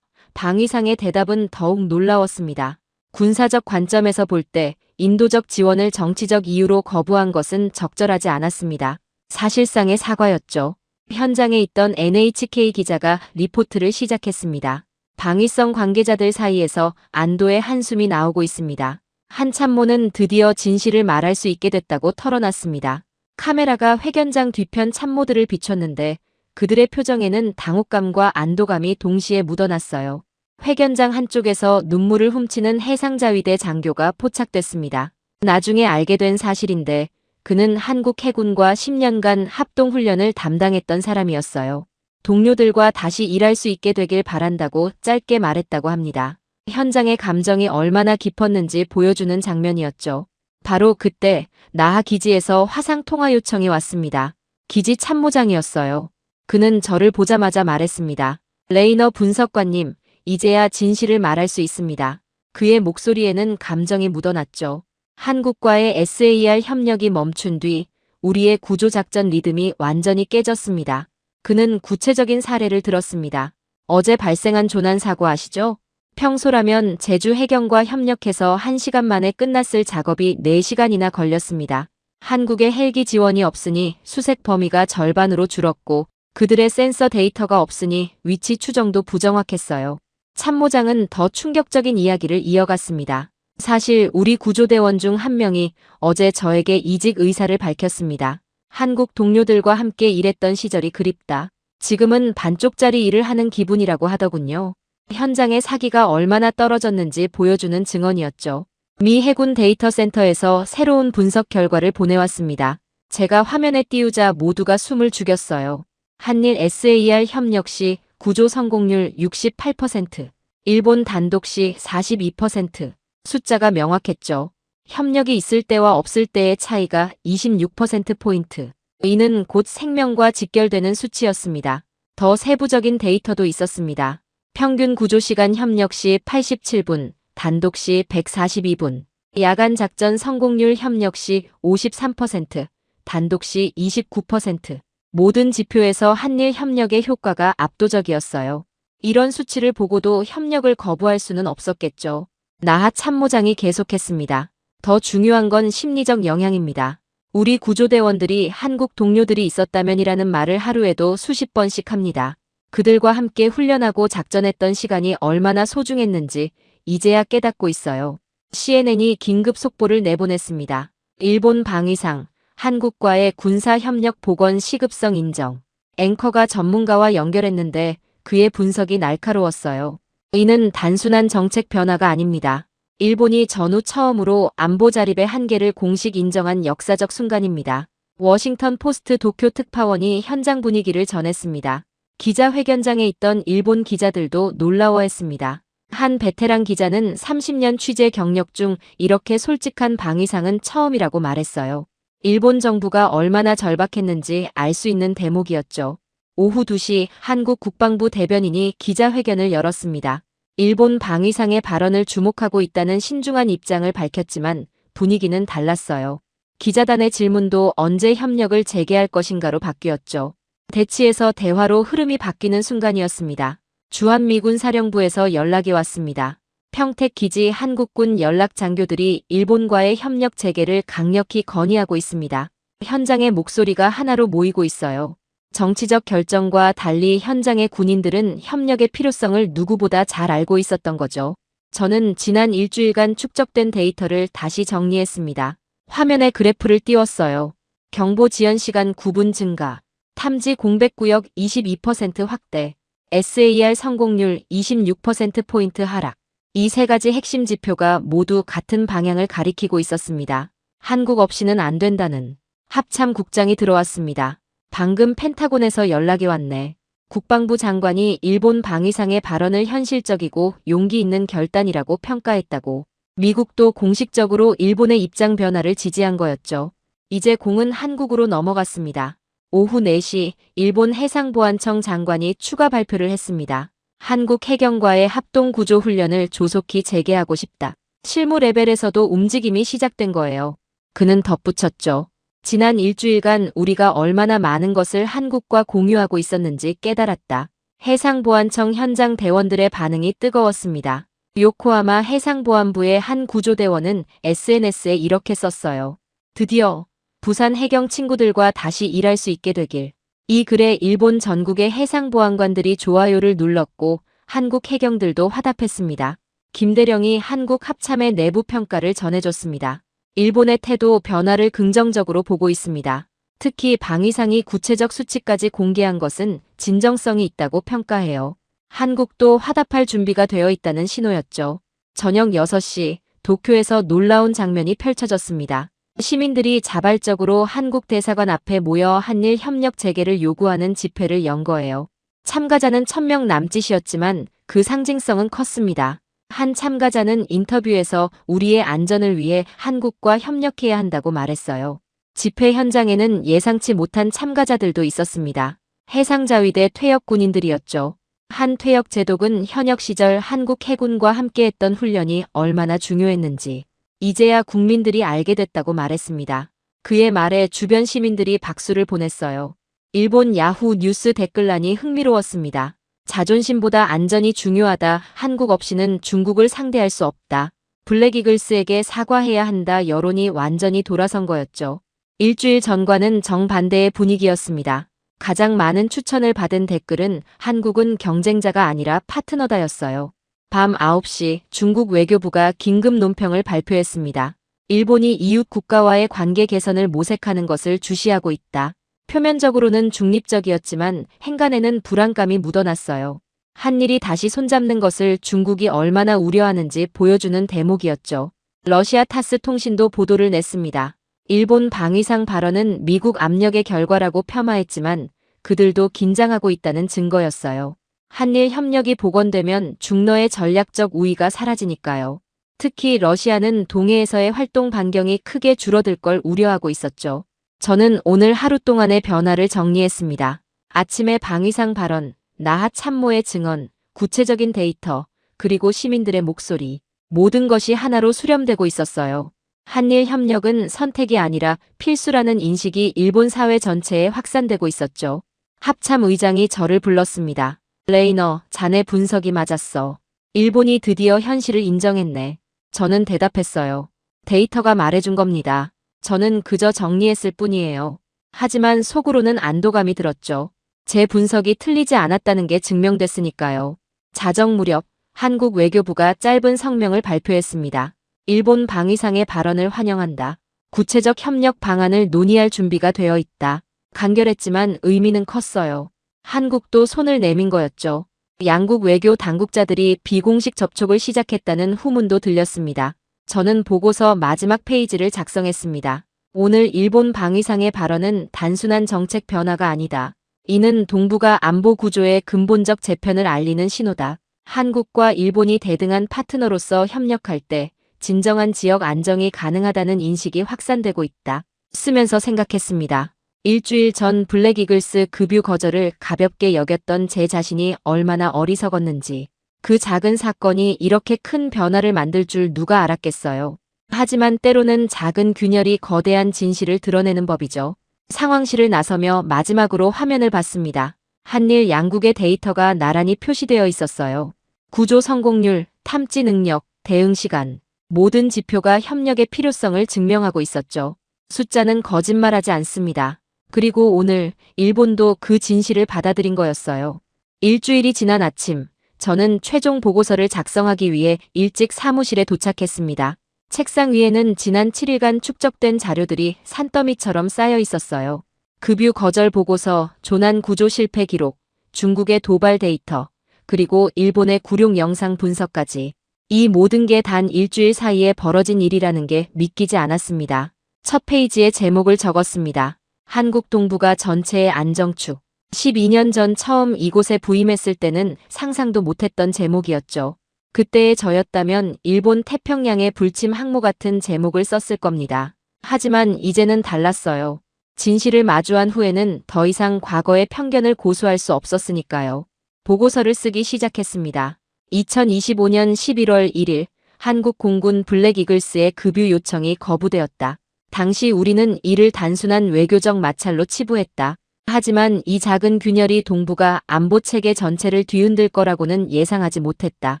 방위상의 대답은 더욱 놀라웠습니다. 군사적 관점에서 볼 때 인도적 지원을 정치적 이유로 거부한 것은 적절하지 않았습니다. 사실상의 사과였죠. 현장에 있던 NHK 기자가 리포트를 시작했습니다. 방위성 관계자들 사이에서 안도의 한숨이 나오고 있습니다. 한 참모는 드디어 진실을 말할 수 있게 됐다고 털어놨습니다. 카메라가 회견장 뒤편 참모들을 비췄는데 그들의 표정에는 당혹감과 안도감이 동시에 묻어났어요. 회견장 한쪽에서 눈물을 훔치는 해상자위대 장교가 포착됐습니다. 나중에 알게 된 사실인데 그는 한국 해군과 10년간 합동훈련을 담당했던 사람이었어요. 동료들과 다시 일할 수 있게 되길 바란다고 짧게 말했다고 합니다. 현장의 감정이 얼마나 깊었는지 보여주는 장면이었죠. 바로 그때 나하 기지에서 화상 통화 요청이 왔습니다. 기지 참모장이었어요. 그는 저를 보자마자 말했습니다. 레이너 분석관님, 이제야 진실을 말할 수 있습니다. 그의 목소리에는 감정이 묻어났죠. 한국과의 SAR 협력이 멈춘 뒤 우리의 구조작전 리듬이 완전히 깨졌습니다. 그는 구체적인 사례를 들었습니다. 어제 발생한 조난 사고 아시죠? 평소라면 제주 해경과 협력해서 1시간 만에 끝났을 작업이 4시간이나 걸렸습니다. 한국의 헬기 지원이 없으니 수색 범위가 절반으로 줄었고 그들의 센서 데이터가 없으니 위치 추정도 부정확했어요. 참모장은 더 충격적인 이야기를 이어갔습니다. 사실 우리 구조대원 중 한 명이 어제 저에게 이직 의사를 밝혔습니다. 한국 동료들과 함께 일했던 시절이 그립다. 지금은 반쪽짜리 일을 하는 기분이라고 하더군요. 현장의 사기가 얼마나 떨어졌는지 보여주는 증언이었죠. 미 해군 데이터 센터에서 새로운 분석 결과를 보내왔습니다. 제가 화면에 띄우자 모두가 숨을 죽였어요. 한일 SAR 협력 시 구조 성공률 68%, 일본 단독 시 42%. 숫자가 명확했죠. 협력이 있을 때와 없을 때의 차이가 26%포인트. 이는 곧 생명과 직결되는 수치였습니다. 더 세부적인 데이터도 있었습니다. 평균 구조시간 협력 시 87분, 단독 시 142분. 야간 작전 성공률 협력 시 53%, 단독 시 29%. 모든 지표에서 한일 협력의 효과가 압도적이었어요. 이런 수치를 보고도 협력을 거부할 수는 없었겠죠. 나하 참모장이 계속했습니다. 더 중요한 건 심리적 영향입니다. 우리 구조대원들이 한국 동료들이 있었다면이라는 말을 하루에도 수십 번씩 합니다. 그들과 함께 훈련하고 작전했던 시간이 얼마나 소중했는지 이제야 깨닫고 있어요. CNN이 긴급 속보를 내보냈습니다. 일본 방위상, 한국과의 군사협력 복원 시급성 인정. 앵커가 전문가와 연결했는데 그의 분석이 날카로웠어요. 이는 단순한 정책 변화가 아닙니다. 일본이 전후 처음으로 안보 자립의 한계를 공식 인정한 역사적 순간입니다. 워싱턴 포스트 도쿄 특파원이 현장 분위기를 전했습니다. 기자회견장에 있던 일본 기자들도 놀라워했습니다. 한 베테랑 기자는 30년 취재 경력 중 이렇게 솔직한 방위상은 처음이라고 말했어요. 일본 정부가 얼마나 절박했는지 알 수 있는 대목이었죠. 오후 2시 한국 국방부 대변인이 기자회견을 열었습니다. 일본 방위상의 발언을 주목하고 있다는 신중한 입장을 밝혔지만 분위기는 달랐어요. 기자단의 질문도 언제 협력을 재개할 것인가로 바뀌었죠. 대치에서 대화로 흐름이 바뀌는 순간이었습니다. 주한미군 사령부에서 연락이 왔습니다. 평택 기지 한국군 연락 장교들이 일본과의 협력 재개를 강력히 건의하고 있습니다. 현장의 목소리가 하나로 모이고 있어요. 정치적 결정과 달리 현장의 군인들은 협력의 필요성을 누구보다 잘 알고 있었던 거죠. 저는 지난 일주일간 축적된 데이터를 다시 정리했습니다. 화면에 그래프를 띄웠어요. 경보 지연 시간 9분 증가, 탐지 공백구역 22% 확대, SAR 성공률 26%포인트 하락. 이 세 가지 핵심 지표가 모두 같은 방향을 가리키고 있었습니다. 한국 없이는 안 된다는 합참 국장이 들어왔습니다. 방금 펜타곤에서 연락이 왔네. 국방부 장관이 일본 방위상의 발언을 현실적이고 용기 있는 결단이라고 평가했다고. 미국도 공식적으로 일본의 입장 변화를 지지한 거였죠. 이제 공은 한국으로 넘어갔습니다. 오후 4시 일본 해상보안청 장관이 추가 발표를 했습니다. 한국 해경과의 합동구조훈련을 조속히 재개하고 싶다. 실무 레벨에서도 움직임이 시작된 거예요. 그는 덧붙였죠. 지난 일주일간 우리가 얼마나 많은 것을 한국과 공유하고 있었는지 깨달았다. 해상보안청 현장 대원들의 반응이 뜨거웠습니다. 요코하마 해상보안부의 한 구조대원은 SNS에 이렇게 썼어요. 드디어 부산 해경 친구들과 다시 일할 수 있게 되길. 이 글에 일본 전국의 해상보안관들이 좋아요를 눌렀고 한국 해경들도 화답했습니다. 김대령이 한국 합참의 내부 평가를 전해줬습니다. 일본의 태도 변화를 긍정적으로 보고 있습니다. 특히 방위상이 구체적 수치까지 공개한 것은 진정성이 있다고 평가해요. 한국도 화답할 준비가 되어 있다는 신호였죠. 저녁 6시 도쿄에서 놀라운 장면이 펼쳐졌습니다. 시민들이 자발적으로 한국 대사관 앞에 모여 한일 협력 재개를 요구하는 집회를 연 거예요. 참가자는 1000명 남짓이었지만 그 상징성은 컸습니다. 한 참가자는 인터뷰에서 우리의 안전을 위해 한국과 협력해야 한다고 말했어요. 집회 현장에는 예상치 못한 참가자들도 있었습니다. 해상자위대 퇴역 군인들이었죠. 한 퇴역 제독은 현역 시절 한국 해군과 함께했던 훈련이 얼마나 중요했는지 이제야 국민들이 알게 됐다고 말했습니다. 그의 말에 주변 시민들이 박수를 보냈어요. 일본 야후 뉴스 댓글란이 흥미로웠습니다. 자존심보다 안전이 중요하다. 한국 없이는 중국을 상대할 수 없다. 블랙이글스에게 사과해야 한다. 여론이 완전히 돌아선 거였죠. 일주일 전과는 정반대의 분위기였습니다. 가장 많은 추천을 받은 댓글은 한국은 경쟁자가 아니라 파트너다였어요. 밤 9시 중국 외교부가 긴급 논평을 발표했습니다. 일본이 이웃 국가와의 관계 개선을 모색하는 것을 주시하고 있다. 표면적으로는 중립적이었지만 행간에는 불안감이 묻어났어요. 한일이 다시 손잡는 것을 중국이 얼마나 우려하는지 보여주는 대목이었죠. 러시아 타스 통신도 보도를 냈습니다. 일본 방위상 발언은 미국 압력의 결과라고 폄하했지만 그들도 긴장하고 있다는 증거였어요. 한일 협력이 복원되면 중러의 전략적 우위가 사라지니까요. 특히 러시아는 동해에서의 활동 반경이 크게 줄어들 걸 우려하고 있었죠. 저는 오늘 하루 동안의 변화를 정리했습니다. 아침에 방위상 발언, 나하 참모의 증언, 구체적인 데이터, 그리고 시민들의 목소리. 모든 것이 하나로 수렴되고 있었어요. 한일 협력은 선택이 아니라 필수라는 인식이 일본 사회 전체에 확산되고 있었죠. 합참 의장이 저를 불렀습니다. 레이너, 자네 분석이 맞았어. 일본이 드디어 현실을 인정했네. 저는 대답했어요. 데이터가 말해준 겁니다. 저는 그저 정리했을 뿐이에요. 하지만 속으로는 안도감이 들었죠. 제 분석이 틀리지 않았다는 게 증명됐으니까요. 자정 무렵 한국 외교부가 짧은 성명을 발표했습니다. 일본 방위상의 발언을 환영한다. 구체적 협력 방안을 논의할 준비가 되어 있다. 간결했지만 의미는 컸어요. 한국도 손을 내민 거였죠. 양국 외교 당국자들이 비공식 접촉을 시작했다는 후문도 들렸습니다. 저는 보고서 마지막 페이지를 작성했습니다. 오늘 일본 방위상의 발언은 단순한 정책 변화가 아니다. 이는 동북아 안보 구조의 근본적 재편을 알리는 신호다. 한국과 일본이 대등한 파트너로서 협력할 때 진정한 지역 안정이 가능하다는 인식이 확산되고 있다. 쓰면서 생각했습니다. 일주일 전 블랙이글스 급유 거절을 가볍게 여겼던 제 자신이 얼마나 어리석었는지. 그 작은 사건이 이렇게 큰 변화를 만들 줄 누가 알았겠어요. 하지만 때로는 작은 균열이 거대한 진실을 드러내는 법이죠. 상황실을 나서며 마지막으로 화면을 봤습니다. 한일 양국의 데이터가 나란히 표시되어 있었어요. 구조 성공률, 탐지 능력, 대응 시간. 모든 지표가 협력의 필요성을 증명하고 있었죠. 숫자는 거짓말하지 않습니다. 그리고 오늘 일본도 그 진실을 받아들인 거였어요. 일주일이 지난 아침, 저는 최종 보고서를 작성하기 위해 일찍 사무실에 도착했습니다. 책상 위에는 지난 7일간 축적된 자료들이 산더미처럼 쌓여 있었어요. 급유 거절 보고서, 조난 구조 실패 기록, 중국의 도발 데이터, 그리고 일본의 구룡 영상 분석까지. 이 모든 게 단 일주일 사이에 벌어진 일이라는 게 믿기지 않았습니다. 첫 페이지에 제목을 적었습니다. 한국 동북아 전체의 안정축. 12년 전 처음 이곳에 부임했을 때는 상상도 못했던 제목이었죠. 그때의 저였다면 일본 태평양의 불침 항모 같은 제목을 썼을 겁니다. 하지만 이제는 달랐어요. 진실을 마주한 후에는 더 이상 과거의 편견을 고수할 수 없었으니까요. 보고서를 쓰기 시작했습니다. 2025년 11월 1일 한국 공군 블랙이글스의 급유 요청이 거부되었다. 당시 우리는 이를 단순한 외교적 마찰로 치부했다. 하지만 이 작은 균열이 동북아 안보 체계 전체를 뒤흔들 거라고는 예상하지 못했다.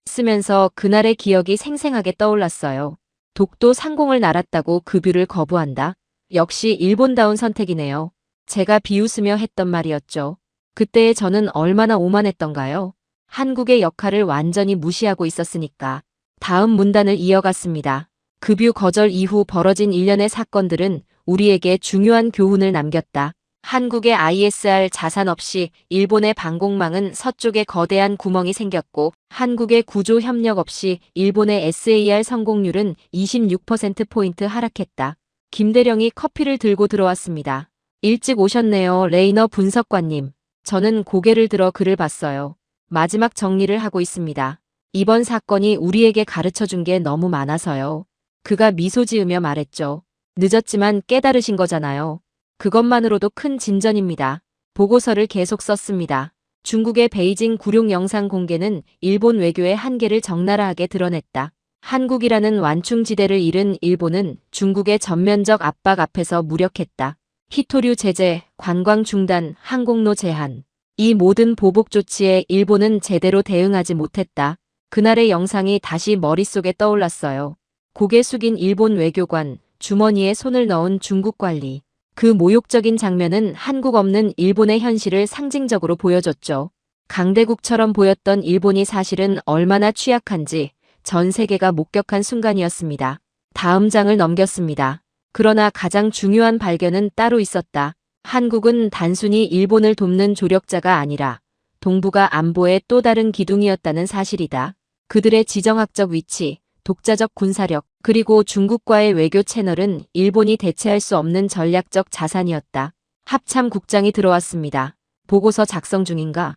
쓰면서 그날의 기억이 생생하게 떠올랐어요. 독도 상공을 날았다고 급유를 거부한다. 역시 일본다운 선택이네요. 제가 비웃으며 했던 말이었죠. 그때의 저는 얼마나 오만했던가요? 한국의 역할을 완전히 무시하고 있었으니까. 다음 문단을 이어갔습니다. 급유 거절 이후 벌어진 일련의 사건들은 우리에게 중요한 교훈을 남겼다. 한국의 ISR 자산 없이 일본의 방공망은 서쪽에 거대한 구멍이 생겼고 한국의 구조 협력 없이 일본의 SAR 성공률은 26%포인트 하락했다. 김대령이 커피를 들고 들어왔습니다. 일찍 오셨네요, 레이너 분석관님. 저는 고개를 들어 그를 봤어요. 마지막 정리를 하고 있습니다. 이번 사건이 우리에게 가르쳐준 게 너무 많아서요. 그가 미소 지으며 말했죠. 늦었지만 깨달으신 거잖아요. 그것만으로도 큰 진전입니다. 보고서를 계속 썼습니다. 중국의 베이징 구룡 영상 공개는 일본 외교의 한계를 적나라하게 드러냈다. 한국이라는 완충지대를 잃은 일본은 중국의 전면적 압박 앞에서 무력했다. 히토류 제재, 관광 중단, 항공로 제한. 이 모든 보복 조치에 일본은 제대로 대응하지 못했다. 그날의 영상이 다시 머릿속에 떠올랐어요. 고개 숙인 일본 외교관, 주머니에 손을 넣은 중국 관리. 그 모욕적인 장면은 한국 없는 일본의 현실을 상징적으로 보여줬죠. 강대국처럼 보였던 일본이 사실은 얼마나 취약한지 전 세계가 목격한 순간이었습니다. 다음 장을 넘겼습니다. 그러나 가장 중요한 발견은 따로 있었다. 한국은 단순히 일본을 돕는 조력자가 아니라 동북아 안보의 또 다른 기둥이었다는 사실이다. 그들의 지정학적 위치, 독자적 군사력, 그리고 중국과의 외교 채널은 일본이 대체할 수 없는 전략적 자산이었다. 합참 국장이 들어왔습니다. 보고서 작성 중인가?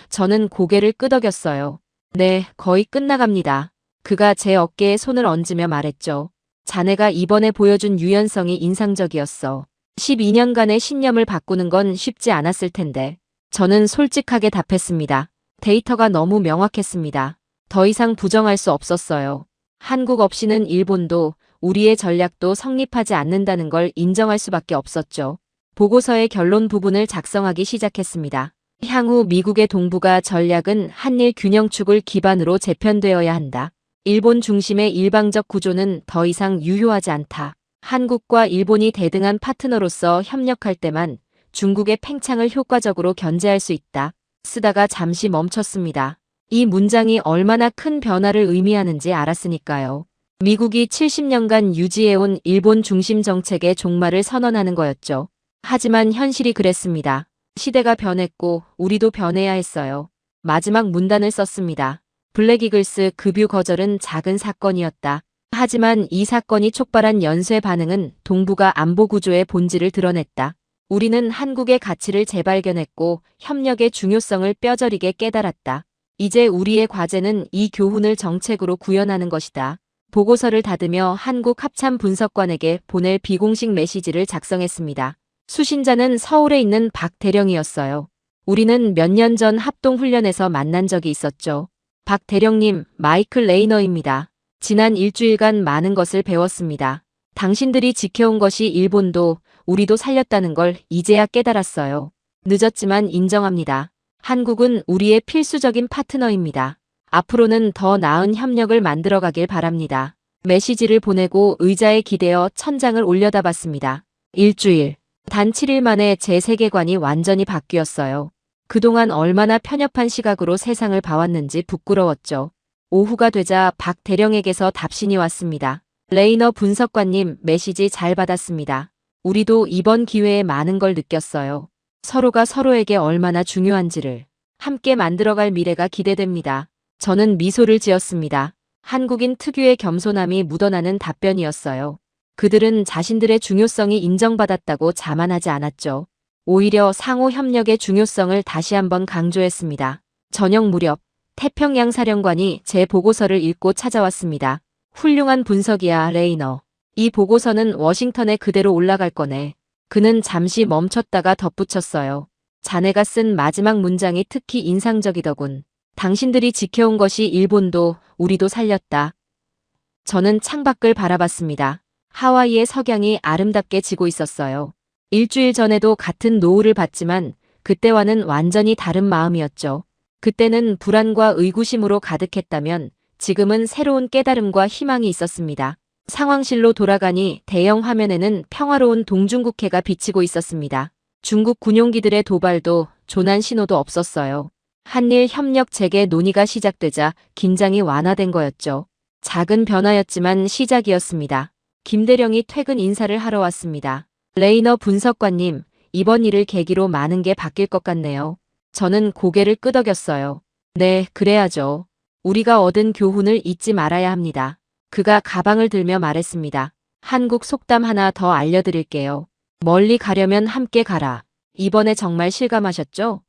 저는 고개를 끄덕였어요. 네, 거의 끝나갑니다. 그가 제 어깨에 손을 얹으며 말했죠. 자네가 이번에 보여준 유연성이 인상적이었어. 12년간의 신념을 바꾸는 건 쉽지 않았을 텐데. 저는 솔직하게 답했습니다. 데이터가 너무 명확했습니다. 더 이상 부정할 수 없었어요. 한국 없이는 일본도 우리의 전략도 성립하지 않는다는 걸 인정할 수밖에 없었죠. 보고서의 결론 부분을 작성하기 시작했습니다. 향후 미국의 동북아 전략은 한일 균형축을 기반으로 재편되어야 한다. 일본 중심의 일방적 구조는 더 이상 유효하지 않다. 한국과 일본이 대등한 파트너로서 협력할 때만 중국의 팽창을 효과적으로 견제할 수 있다. 쓰다가 잠시 멈췄습니다. 이 문장이 얼마나 큰 변화를 의미하는지 알았으니까요. 미국이 70년간 유지해온 일본 중심 정책의 종말을 선언하는 거였죠. 하지만 현실이 그랬습니다. 시대가 변했고 우리도 변해야 했어요. 마지막 문단을 썼습니다. 블랙이글스 급유 거절은 작은 사건이었다. 하지만 이 사건이 촉발한 연쇄 반응은 동북아 안보 구조의 본질을 드러냈다. 우리는 한국의 가치를 재발견했고 협력의 중요성을 뼈저리게 깨달았다. 이제 우리의 과제는 이 교훈을 정책으로 구현하는 것이다. 보고서를 닫으며 한국 합참 분석관에게 보낼 비공식 메시지를 작성했습니다. 수신자는 서울에 있는 박 대령이었어요. 우리는 몇 년 전 합동훈련에서 만난 적이 있었죠. 박 대령님, 마이클 레이너입니다. 지난 일주일간 많은 것을 배웠습니다. 당신들이 지켜온 것이 일본도 우리도 살렸다는 걸 이제야 깨달았어요. 늦었지만 인정합니다. 한국은 우리의 필수적인 파트너입니다. 앞으로는 더 나은 협력을 만들어가길 바랍니다. 메시지를 보내고 의자에 기대어 천장을 올려다봤습니다. 일주일. 단 7일 만에 제 세계관이 완전히 바뀌었어요. 그동안 얼마나 편협한 시각으로 세상을 봐왔는지 부끄러웠죠. 오후가 되자 박 대령에게서 답신이 왔습니다. 레이너 분석관님, 메시지 잘 받았습니다. 우리도 이번 기회에 많은 걸 느꼈어요. 서로가 서로에게 얼마나 중요한지를. 함께 만들어갈 미래가 기대됩니다. 저는 미소를 지었습니다. 한국인 특유의 겸손함이 묻어나는 답변이었어요. 그들은 자신들의 중요성이 인정받았다고 자만하지 않았죠. 오히려 상호 협력의 중요성을 다시 한번 강조했습니다. 저녁 무렵 태평양 사령관이 제 보고서를 읽고 찾아왔습니다. 훌륭한 분석이야, 레이너. 이 보고서는 워싱턴에 그대로 올라갈 거네. 그는 잠시 멈췄다가 덧붙였어요. 자네가 쓴 마지막 문장이 특히 인상적이더군. 당신들이 지켜온 것이 일본도 우리도 살렸다. 저는 창밖을 바라봤습니다. 하와이의 석양이 아름답게 지고 있었어요. 일주일 전에도 같은 노을을 봤지만 그때와는 완전히 다른 마음이었죠. 그때는 불안과 의구심으로 가득했다면 지금은 새로운 깨달음과 희망이 있었습니다. 상황실로 돌아가니 대형 화면에는 평화로운 동중국해가 비치고 있었습니다. 중국 군용기들의 도발도 조난 신호도 없었어요. 한일 협력 재개 논의가 시작되자 긴장이 완화된 거였죠. 작은 변화였지만 시작이었습니다. 김대령이 퇴근 인사를 하러 왔습니다. 레이너 분석관님, 이번 일을 계기로 많은 게 바뀔 것 같네요. 저는 고개를 끄덕였어요. 네, 그래야죠. 우리가 얻은 교훈을 잊지 말아야 합니다. 그가 가방을 들며 말했습니다. 한국 속담 하나 더 알려드릴게요. 멀리 가려면 함께 가라. 이번에 정말 실감하셨죠?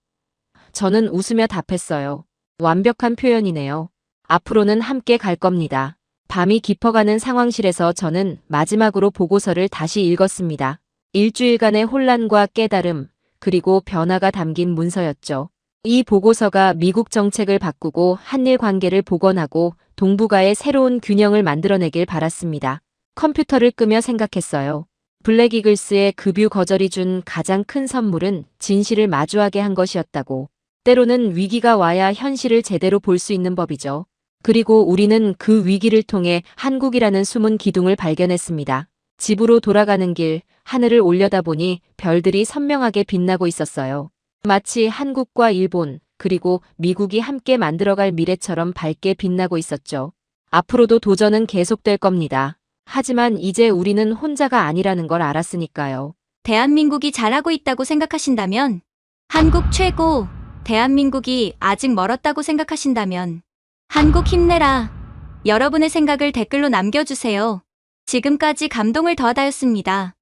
저는 웃으며 답했어요. 완벽한 표현이네요. 앞으로는 함께 갈 겁니다. 밤이 깊어가는 상황실에서 저는 마지막으로 보고서를 다시 읽었습니다. 일주일간의 혼란과 깨달음, 그리고 변화가 담긴 문서였죠. 이 보고서가 미국 정책을 바꾸고 한일 관계를 복원하고 동북아의 새로운 균형을 만들어내길 바랐습니다. 컴퓨터를 끄며 생각했어요. 블랙이글스의 급유 거절이 준 가장 큰 선물은 진실을 마주하게 한 것이었다고. 때로는 위기가 와야 현실을 제대로 볼 수 있는 법이죠. 그리고 우리는 그 위기를 통해 한국이라는 숨은 기둥을 발견했습니다. 집으로 돌아가는 길, 하늘을 올려다보니 별들이 선명하게 빛나고 있었어요. 마치 한국과 일본, 그리고 미국이 함께 만들어갈 미래처럼 밝게 빛나고 있었죠. 앞으로도 도전은 계속될 겁니다. 하지만 이제 우리는 혼자가 아니라는 걸 알았으니까요. 대한민국이 잘하고 있다고 생각하신다면, 한국 최고, 대한민국이 아직 멀었다고 생각하신다면, 한국 힘내라. 여러분의 생각을 댓글로 남겨주세요. 지금까지 감동을 더하다였습니다.